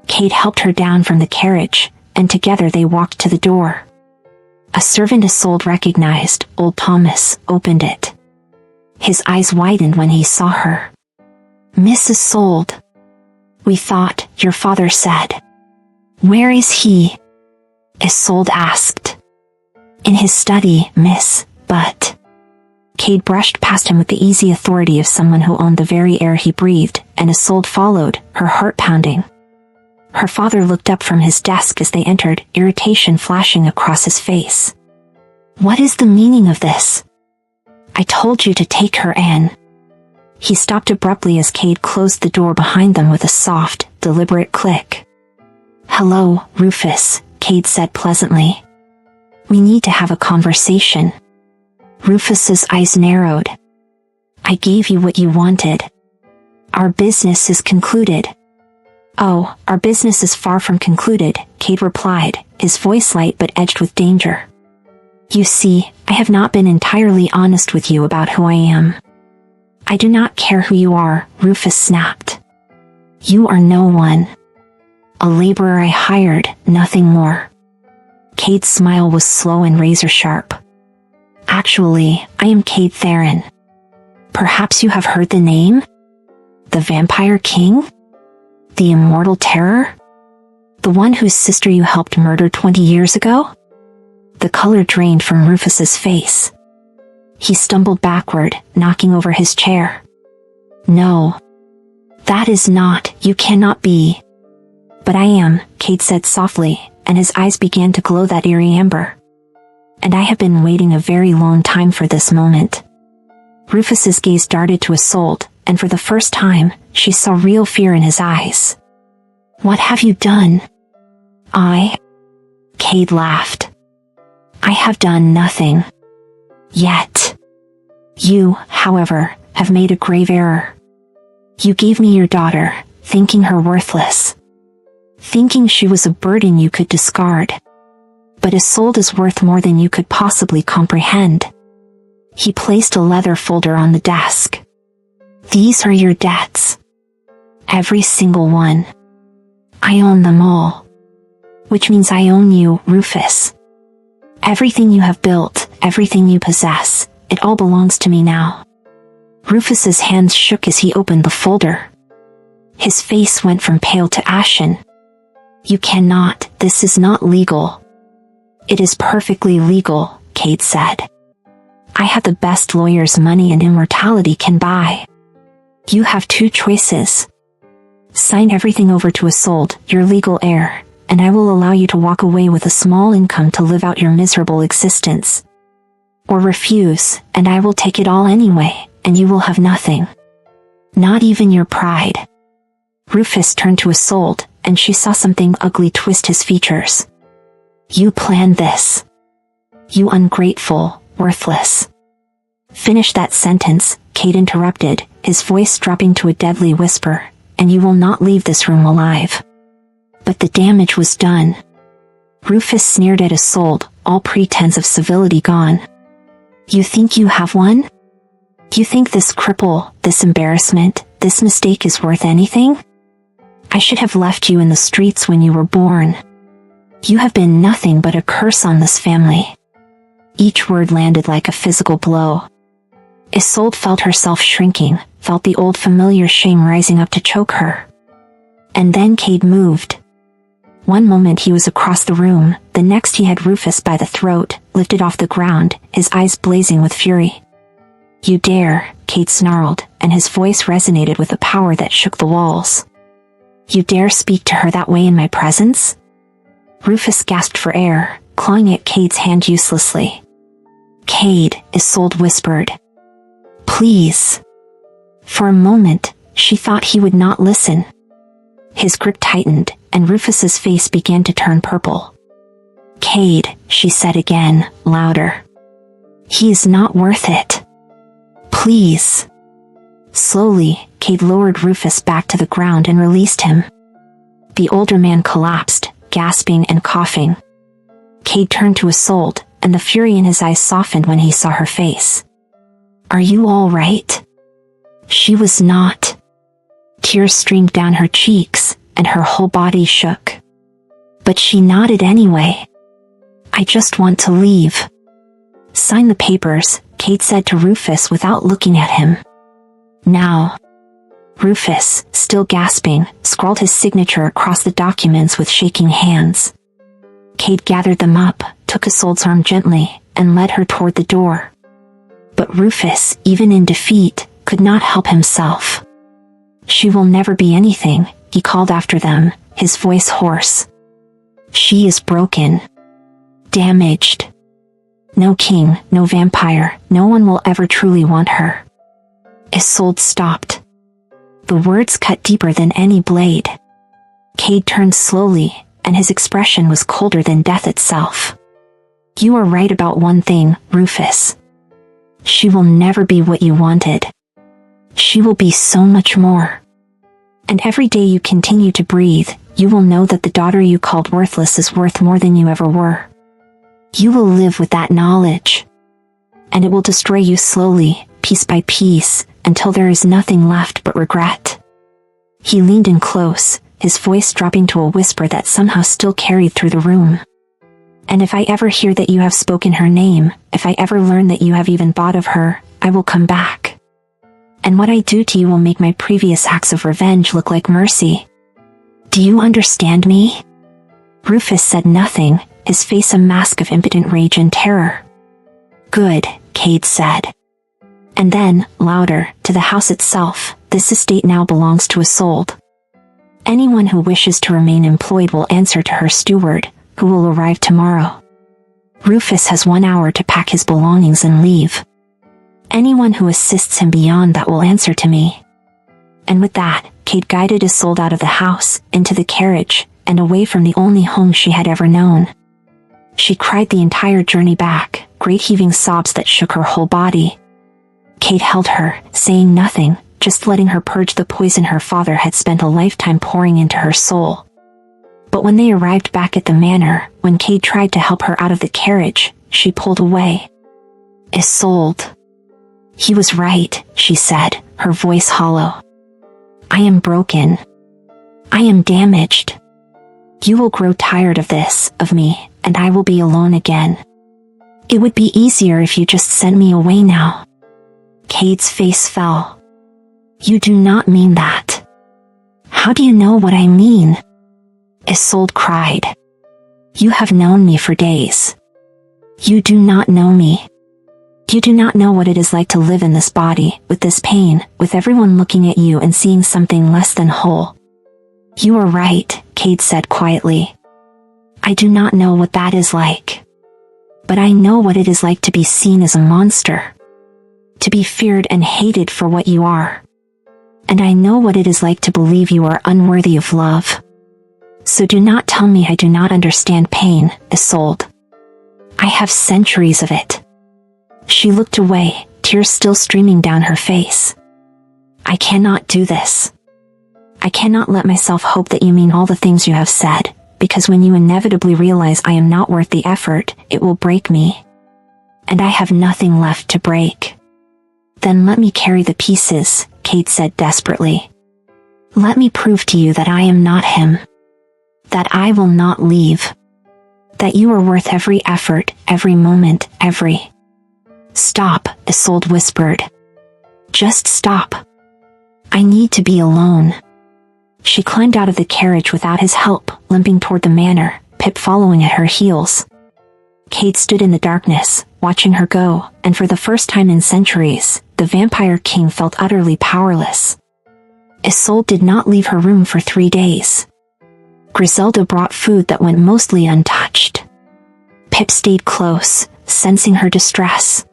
Kate helped her down from the carriage, and together they walked to the door. A servant Isolde recognized, old Thomas, opened it. His eyes widened when he saw her. Miss Isolde. We thought, your father said. Where is he? Isolde asked. In his study, miss, but... Kate brushed past him with the easy authority of someone who owned the very air he breathed, and Isolde followed, her heart pounding. Her father looked up from his desk as they entered, irritation flashing across his face. What is the meaning of this? I told you to take her in. He stopped abruptly as Kate closed the door behind them with a soft, deliberate click. Hello, Rufus, Kate said pleasantly. We need to have a conversation. Rufus's eyes narrowed. I gave you what you wanted. Our business is concluded. Oh, our business is far from concluded, Kate replied, his voice light but edged with danger. You see, I have not been entirely honest with you about who I am. I do not care who you are, Rufus snapped. You are no one. A laborer I hired, nothing more. Kate's smile was slow and razor-sharp. Actually, I am Kate Theron. Perhaps you have heard the name? The Vampire King? The Immortal Terror? The one whose sister you helped murder 20 years ago? The color drained from Rufus's face. He stumbled backward, knocking over his chair. No. That is not, you cannot be. But I am, Kate said softly, and his eyes began to glow that eerie amber. And I have been waiting a very long time for this moment. Rufus's gaze darted to Isolde, and for the first time, she saw real fear in his eyes. What have you done? Kate laughed. I have done nothing. Yet. You, however, have made a grave error. You gave me your daughter, thinking her worthless. Thinking she was a burden you could discard. But Isolde is worth more than you could possibly comprehend. He placed a leather folder on the desk. These are your debts. Every single one. I own them all. Which means I own you, Rufus. Everything you have built, everything you possess, it all belongs to me now. Rufus's hands shook as he opened the folder. His face went from pale to ashen. You cannot, this is not legal. It is perfectly legal, Kate said. I have the best lawyers money and immortality can buy. You have two choices. Sign everything over to Isolde, your legal heir, and I will allow you to walk away with a small income to live out your miserable existence. Or refuse, and I will take it all anyway, and you will have nothing. Not even your pride. Rufus turned to Isolde, and she saw something ugly twist his features. You planned this. You ungrateful, worthless. Finish that sentence, Kate interrupted, his voice dropping to a deadly whisper, and you will not leave this room alive. But the damage was done. Rufus sneered at Isolde, all pretense of civility gone. You think you have won? You think this cripple, this embarrassment, this mistake is worth anything? I should have left you in the streets when you were born. You have been nothing but a curse on this family. Each word landed like a physical blow. Isolde felt herself shrinking, felt the old familiar shame rising up to choke her. And then Cade moved. One moment he was across the room, the next he had Rufus by the throat, lifted off the ground, his eyes blazing with fury. You dare, Kate snarled, and his voice resonated with a power that shook the walls. You dare speak to her that way in my presence? Rufus gasped for air, clawing at Cade's hand uselessly. Cade, Isolde whispered. Please. For a moment, she thought he would not listen. His grip tightened, and Rufus's face began to turn purple. Cade, she said again, louder. He is not worth it. Please. Slowly, Cade lowered Rufus back to the ground and released him. The older man collapsed, gasping and coughing. Cade turned to Isolde, and the fury in his eyes softened when he saw her face. Are you all right? She was not. Tears streamed down her cheeks, and her whole body shook. But she nodded anyway. I just want to leave. Sign the papers, Cade said to Rufus without looking at him. Now. Rufus, still gasping, scrawled his signature across the documents with shaking hands. Cade gathered them up, took Isolde's arm gently, and led her toward the door. But Rufus, even in defeat, could not help himself. She will never be anything, he called after them, his voice hoarse. She is broken. Damaged. No king, no vampire, no one will ever truly want her. Isolde stopped. The words cut deeper than any blade. Cade turned slowly, and his expression was colder than death itself. You are right about one thing, Rufus. She will never be what you wanted. She will be so much more. And every day you continue to breathe, you will know that the daughter you called worthless is worth more than you ever were. You will live with that knowledge. And it will destroy you slowly, piece by piece, until there is nothing left but regret. He leaned in close, his voice dropping to a whisper that somehow still carried through the room. And if I ever hear that you have spoken her name, if I ever learn that you have even thought of her, I will come back. And what I do to you will make my previous acts of revenge look like mercy. Do you understand me? Rufus said nothing, his face a mask of impotent rage and terror. Good, Cade said. And then, louder, to the house itself, this estate now belongs to Isolde. Anyone who wishes to remain employed will answer to her steward, who will arrive tomorrow. Rufus has 1 hour to pack his belongings and leave. Anyone who assists him beyond that will answer to me. And with that, Cade guided Isolde out of the house, into the carriage, and away from the only home she had ever known. She cried the entire journey back, great heaving sobs that shook her whole body. Cade held her, saying nothing, just letting her purge the poison her father had spent a lifetime pouring into her soul. But when they arrived back at the manor, when Cade tried to help her out of the carriage, she pulled away. Isolde. He was right, she said, her voice hollow. I am broken. I am damaged. You will grow tired of this, of me, and I will be alone again. It would be easier if you just sent me away now. Cade's face fell. You do not mean that. How do you know what I mean? Isolde cried. You have known me for days. You do not know me. You do not know what it is like to live in this body, with this pain, with everyone looking at you and seeing something less than whole. You are right, Cade said quietly. I do not know what that is like. But I know what it is like to be seen as a monster. To be feared and hated for what you are. And I know what it is like to believe you are unworthy of love. So do not tell me I do not understand pain, Isolde. I have centuries of it. She looked away, tears still streaming down her face. I cannot do this. I cannot let myself hope that you mean all the things you have said, because when you inevitably realize I am not worth the effort, it will break me. And I have nothing left to break. Then let me carry the pieces, Cade said desperately. Let me prove to you that I am not him. That I will not leave. That you are worth every effort, every moment, every... Stop, Isolde whispered. Just stop. I need to be alone. She climbed out of the carriage without his help, limping toward the manor, Pip following at her heels. Kate stood in the darkness, watching her go, and for the first time in centuries, the vampire king felt utterly powerless. Isolde did not leave her room for 3 days. Griselda brought food that went mostly untouched. Pip stayed close, sensing her distress.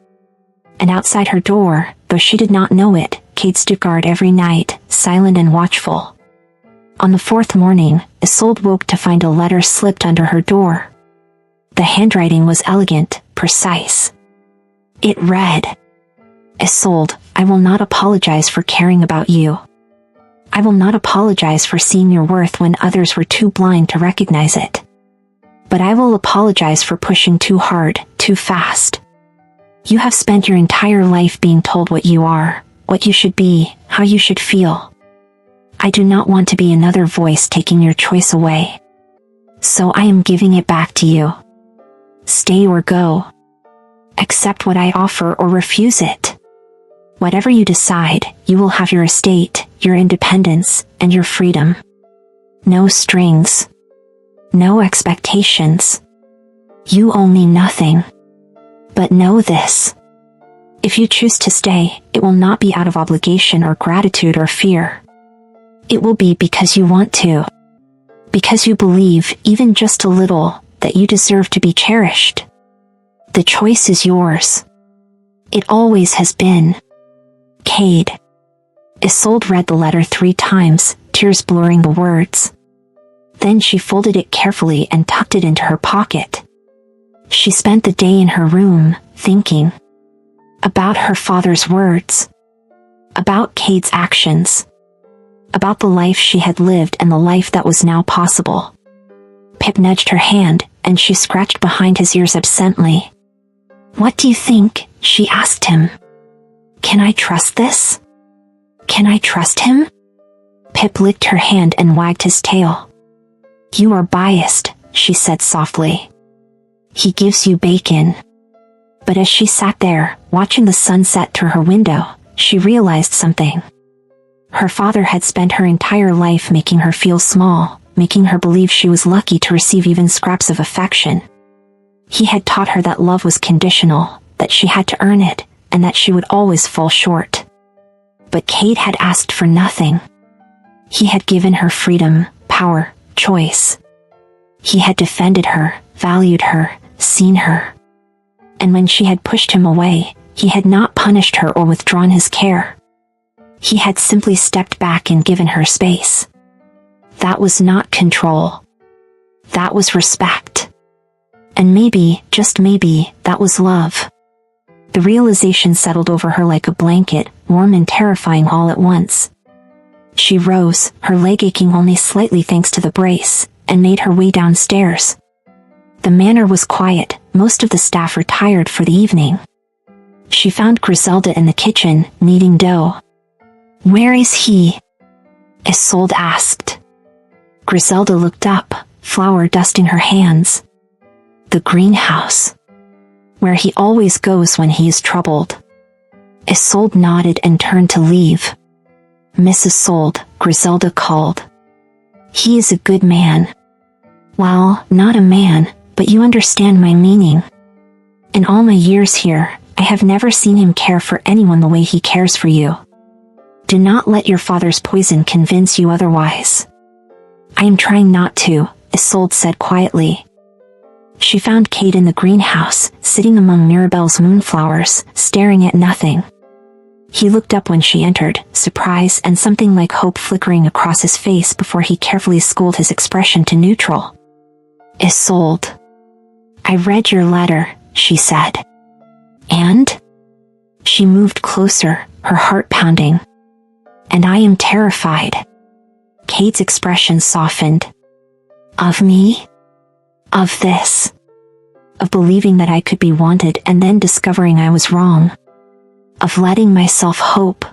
And outside her door, though she did not know it, Kate stood guard every night, silent and watchful. On the 4th morning, Isolde woke to find a letter slipped under her door. The handwriting was elegant, precise. It read, "Isolde, I will not apologize for caring about you. I will not apologize for seeing your worth when others were too blind to recognize it. But I will apologize for pushing too hard, too fast. You have spent your entire life being told what you are, what you should be, how you should feel. I do not want to be another voice taking your choice away. So I am giving it back to you. Stay or go. Accept what I offer or refuse it. Whatever you decide, you will have your estate, your independence, and your freedom. No strings. No expectations. You owe me nothing. But know this. If you choose to stay, it will not be out of obligation or gratitude or fear. It will be because you want to. Because you believe, even just a little, that you deserve to be cherished. The choice is yours. It always has been. Cade." Isolde read the letter 3 times, tears blurring the words. Then she folded it carefully and tucked it into her pocket. She spent the day in her room, thinking. About her father's words. About Cade's actions. About the life she had lived and the life that was now possible. Pip nudged her hand, and she scratched behind his ears absently. "What do you think?" she asked him. "Can I trust this? Can I trust him?" Pip licked her hand and wagged his tail. "You are biased," she said softly. "He gives you bacon." But as she sat there, watching the sunset through her window, she realized something. Her father had spent her entire life making her feel small, making her believe she was lucky to receive even scraps of affection. He had taught her that love was conditional, that she had to earn it, and that she would always fall short. But Cade had asked for nothing. He had given her freedom, power, choice. He had defended her, valued her, seen her. And when she had pushed him away, he had not punished her or withdrawn his care. He had simply stepped back and given her space. That was not control. That was respect. And maybe, just maybe, that was love. The realization settled over her like a blanket, warm and terrifying all at once. She rose, her leg aching only slightly thanks to the brace, and made her way downstairs. The manor was quiet, most of the staff retired for the evening. She found Griselda in the kitchen, kneading dough. "Where is he?" Isolde asked. Griselda looked up, flour dusting her hands. "The greenhouse. Where he always goes when he is troubled." Isolde nodded and turned to leave. "Miss Isolde," Griselda called. "He is a good man." "Well, not a man, but you understand my meaning. In all my years here, I have never seen him care for anyone the way he cares for you. Do not let your father's poison convince you otherwise." "I am trying not to," Isolde said quietly. She found Cade in the greenhouse, sitting among Mirabelle's moonflowers, staring at nothing. He looked up when she entered, surprise and something like hope flickering across his face before he carefully schooled his expression to neutral. "Isolde, I read your letter," she said. "And?" She moved closer, her heart pounding. "And I am terrified." Cade's expression softened. "Of me? Of this? Of believing that I could be wanted and then discovering I was wrong? Of letting myself hope?"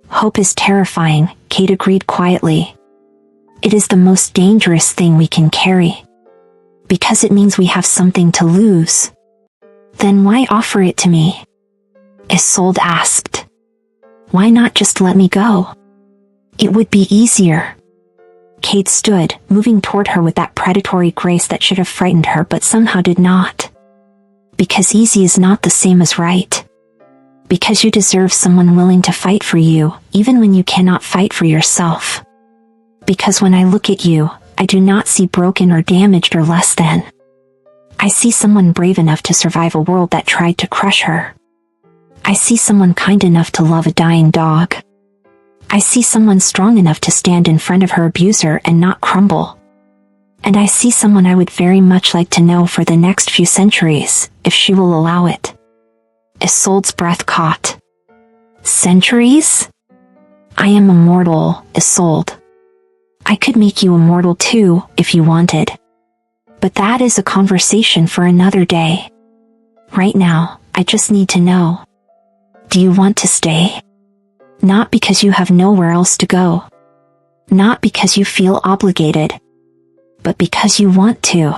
"Hope is terrifying," Cade agreed quietly. "It is the most dangerous thing we can carry. Because it means we have something to lose." "Then why offer it to me?" Isolde asked. "Why not just let me go? It would be easier." Cade stood, moving toward her with that predatory grace that should have frightened her but somehow did not. Because easy is not the same as right. Because you deserve someone willing to fight for you, even when you cannot fight for yourself. Because when I look at you, I do not see broken or damaged or less than. I see someone brave enough to survive a world that tried to crush her. I see someone kind enough to love a dying dog. I see someone strong enough to stand in front of her abuser and not crumble. And I see someone I would very much like to know for the next few centuries, if she will allow it. Isolde's breath caught. Centuries? I am immortal, Isolde. I could make you immortal too, if you wanted. But that is a conversation for another day. Right now, I just need to know. Do you want to stay? Not because you have nowhere else to go. Not because you feel obligated. But because you want to.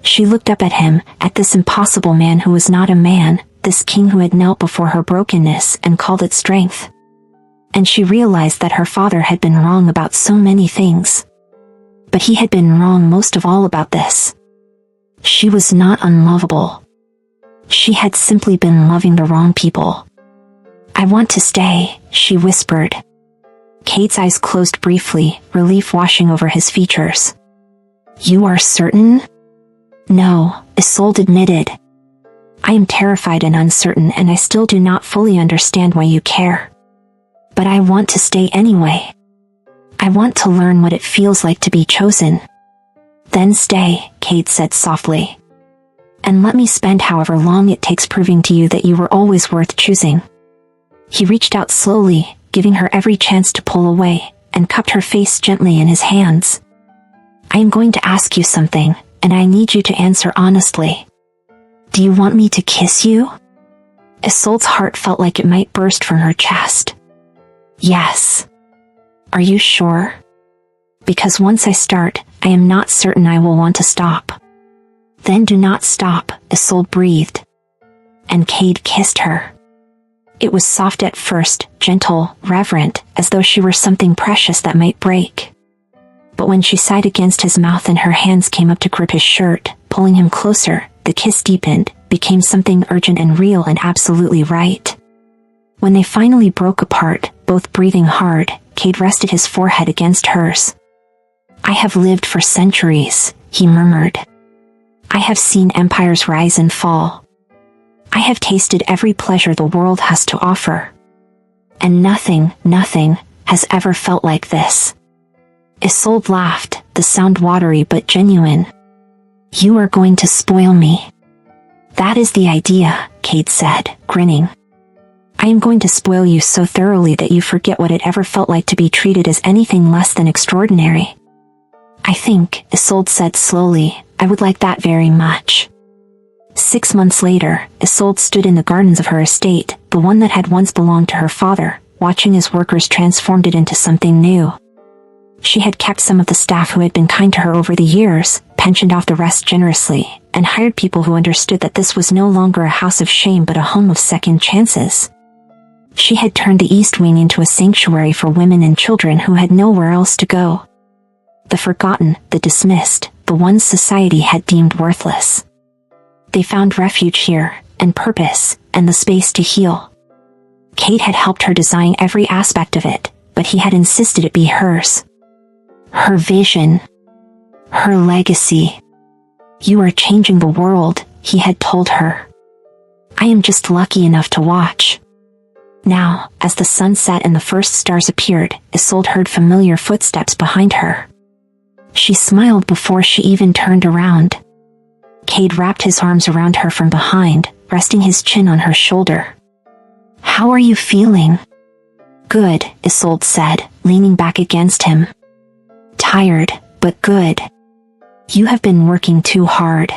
She looked up at him, at this impossible man who was not a man, this king who had knelt before her brokenness and called it strength. And she realized that her father had been wrong about so many things. But he had been wrong most of all about this. She was not unlovable. She had simply been loving the wrong people. I want to stay, she whispered. Cade's eyes closed briefly, relief washing over his features. You are certain? No, Isolde admitted. I am terrified and uncertain, and I still do not fully understand why you care. But I want to stay anyway. I want to learn what it feels like to be chosen. Then stay, Cade said softly. And let me spend however long it takes proving to you that you were always worth choosing. He reached out slowly, giving her every chance to pull away, and cupped her face gently in his hands. I am going to ask you something, and I need you to answer honestly. Do you want me to kiss you? Isolde's heart felt like it might burst from her chest. Yes. Are you sure? Because once I start, I am not certain I will want to stop. Then do not stop, Isolde breathed. And Cade kissed her. It was soft at first, gentle, reverent, as though she were something precious that might break. But when she sighed against his mouth and her hands came up to grip his shirt, pulling him closer, the kiss deepened, became something urgent and real and absolutely right. When they finally broke apart, both breathing hard, Cade rested his forehead against hers. I have lived for centuries, he murmured. I have seen empires rise and fall. I have tasted every pleasure the world has to offer. And nothing has ever felt like this. Isolde laughed, the sound watery but genuine. You are going to spoil me. That is the idea, Cade said, grinning. I am going to spoil you so thoroughly that you forget what it ever felt like to be treated as anything less than extraordinary. I think, Isolde said slowly, I would like that very much. 6 months later, Isolde stood in the gardens of her estate, the one that had once belonged to her father, watching as workers transformed it into something new. She had kept some of the staff who had been kind to her over the years, pensioned off the rest generously, and hired people who understood that this was no longer a house of shame but a home of second chances. She had turned the East Wing into a sanctuary for women and children who had nowhere else to go. The forgotten, the dismissed, the ones society had deemed worthless. They found refuge here, and purpose, and the space to heal. Cade had helped her design every aspect of it, but he had insisted it be hers. Her vision. Her legacy. You are changing the world, he had told her. I am just lucky enough to watch. Now, as the sun set and the first stars appeared, Isolde heard familiar footsteps behind her. She smiled before she even turned around. Cade wrapped his arms around her from behind, resting his chin on her shoulder. How are you feeling? Good, Isolde said, leaning back against him. Tired, but good. You have been working too hard.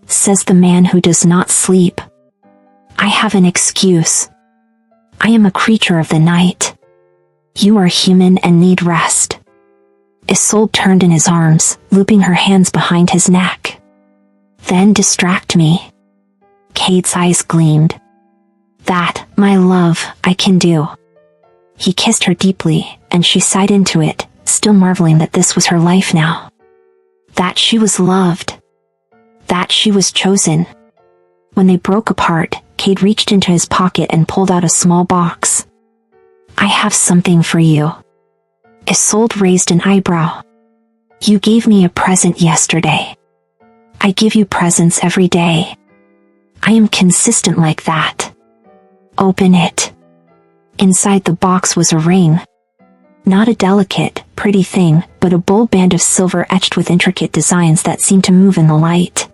Says the man who does not sleep. I have an excuse. I am a creature of the night. You are human and need rest. Isolde turned in his arms, looping her hands behind his neck. Then distract me. Cade's eyes gleamed. That, my love, I can do. He kissed her deeply, and she sighed into it, still marveling that this was her life now. That she was loved. That she was chosen. When they broke apart, Cade reached into his pocket and pulled out a small box. "I have something for you." Isolde raised an eyebrow. "You gave me a present yesterday. I give you presents every day. I am consistent like that. Open it." Inside the box was a ring. Not a delicate, pretty thing, but a bold band of silver etched with intricate designs that seemed to move in the light.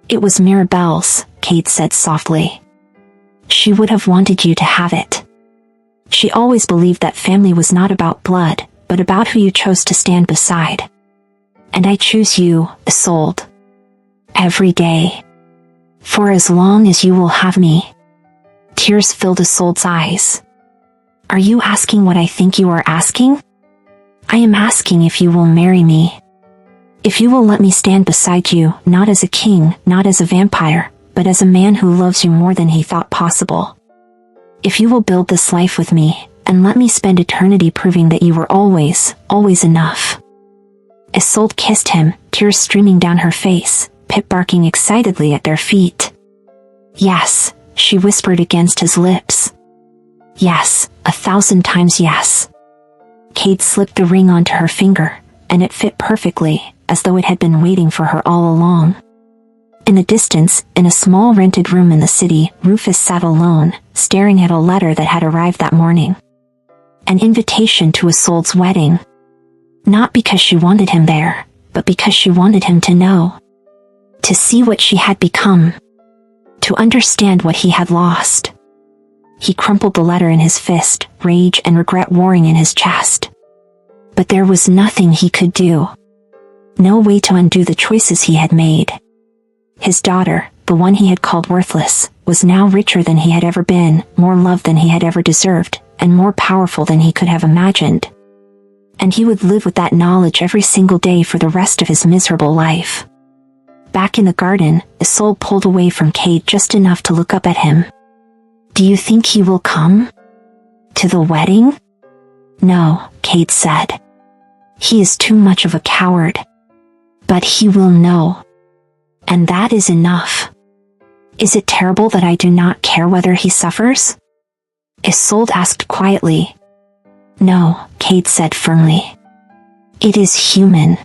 "It was Mirabelle's," Cade said softly. "She would have wanted you to have it. She always believed that family was not about blood, but about who you chose to stand beside. And I choose you, Isolde. Every day. For as long as you will have me." Tears filled Isolde's eyes. "Are you asking what I think you are asking? I am asking if you will marry me. If you will let me stand beside you, not as a king, not as a vampire, but as a man who loves you more than he thought possible. If you will build this life with me, and let me spend eternity proving that you were always, always enough." Isolde kissed him, tears streaming down her face, Pip barking excitedly at their feet. "Yes," she whispered against his lips. "Yes, 1,000 times yes." Cade slipped the ring onto her finger, and it fit perfectly, as though it had been waiting for her all along. In the distance, in a small rented room in the city, Rufus sat alone, staring at a letter that had arrived that morning. An invitation to Isolde's wedding. Not because she wanted him there, but because she wanted him to know. To see what she had become. To understand what he had lost. He crumpled the letter in his fist, rage and regret warring in his chest. But there was nothing he could do. No way to undo the choices he had made. His daughter, the one he had called worthless, was now richer than he had ever been, more loved than he had ever deserved, and more powerful than he could have imagined. And he would live with that knowledge every single day for the rest of his miserable life. Back in the garden, Isolde pulled away from Cade just enough to look up at him. "Do you think he will come? To the wedding?" "No," Cade said. "He is too much of a coward. But he will know. And that is enough. Is it terrible that I do not care whether he suffers?" Isolde asked quietly. "No," Cade said firmly. "It is human.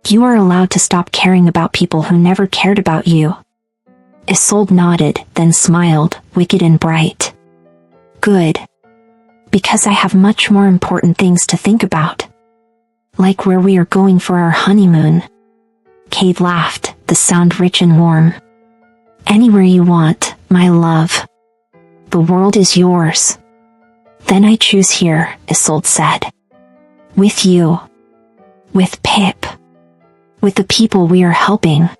You are allowed to stop caring about people who never cared about you." Isolde nodded, then smiled, wicked and bright. "Good. Because I have much more important things to think about. Like where we are going for our honeymoon." Cade laughed, the sound rich and warm. "Anywhere you want, my love. The world is yours." "Then I choose here," Isolde said. "With you. With Pip. With the people we are helping.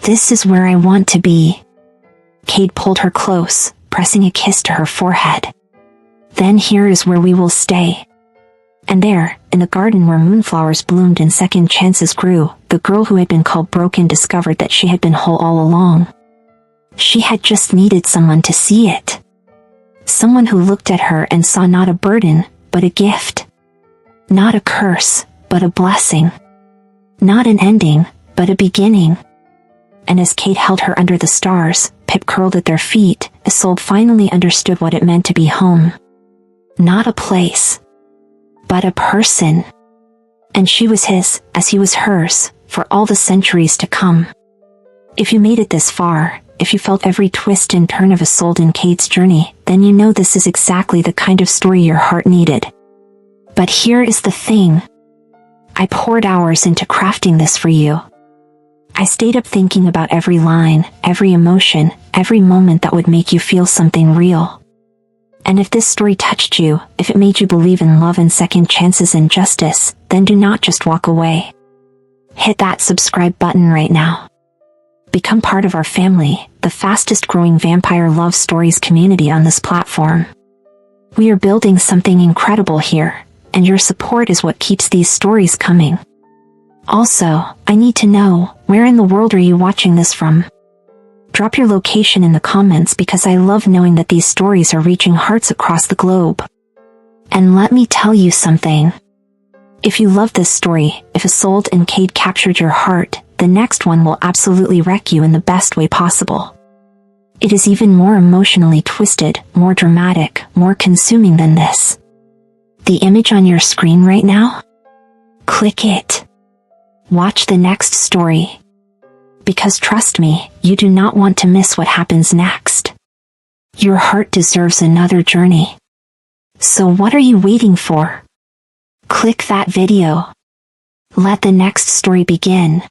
This is where I want to be." Cade pulled her close, pressing a kiss to her forehead. "Then here is where we will stay." And there, in the garden where moonflowers bloomed and second chances grew, the girl who had been called broken discovered that she had been whole all along. She had just needed someone to see it. Someone who looked at her and saw not a burden, but a gift. Not a curse, but a blessing. Not an ending, but a beginning. And as Cade held her under the stars, Pip curled at their feet, Isolde finally understood what it meant to be home. Not a place, but a person. And she was his, as he was hers, for all the centuries to come. If you made it this far, if you felt every twist and turn of Isolde and Cade's journey, then you know this is exactly the kind of story your heart needed. But here is the thing. I poured hours into crafting this for you. I stayed up thinking about every line, every emotion, every moment that would make you feel something real. And if this story touched you, if it made you believe in love and second chances and justice, then do not just walk away. Hit that subscribe button right now. Become part of our family, the fastest growing vampire love stories community on this platform. We are building something incredible here, and your support is what keeps these stories coming. Also, I need to know, where in the world are you watching this from? Drop your location in the comments because I love knowing that these stories are reaching hearts across the globe. And let me tell you something. If you love this story, if Isolde and Cade captured your heart, the next one will absolutely wreck you in the best way possible. It is even more emotionally twisted, more dramatic, more consuming than this. The image on your screen right now? Click it. Watch the next story. Because trust me, you do not want to miss what happens next. Your heart deserves another journey. So what are you waiting for? Click that video. Let the next story begin.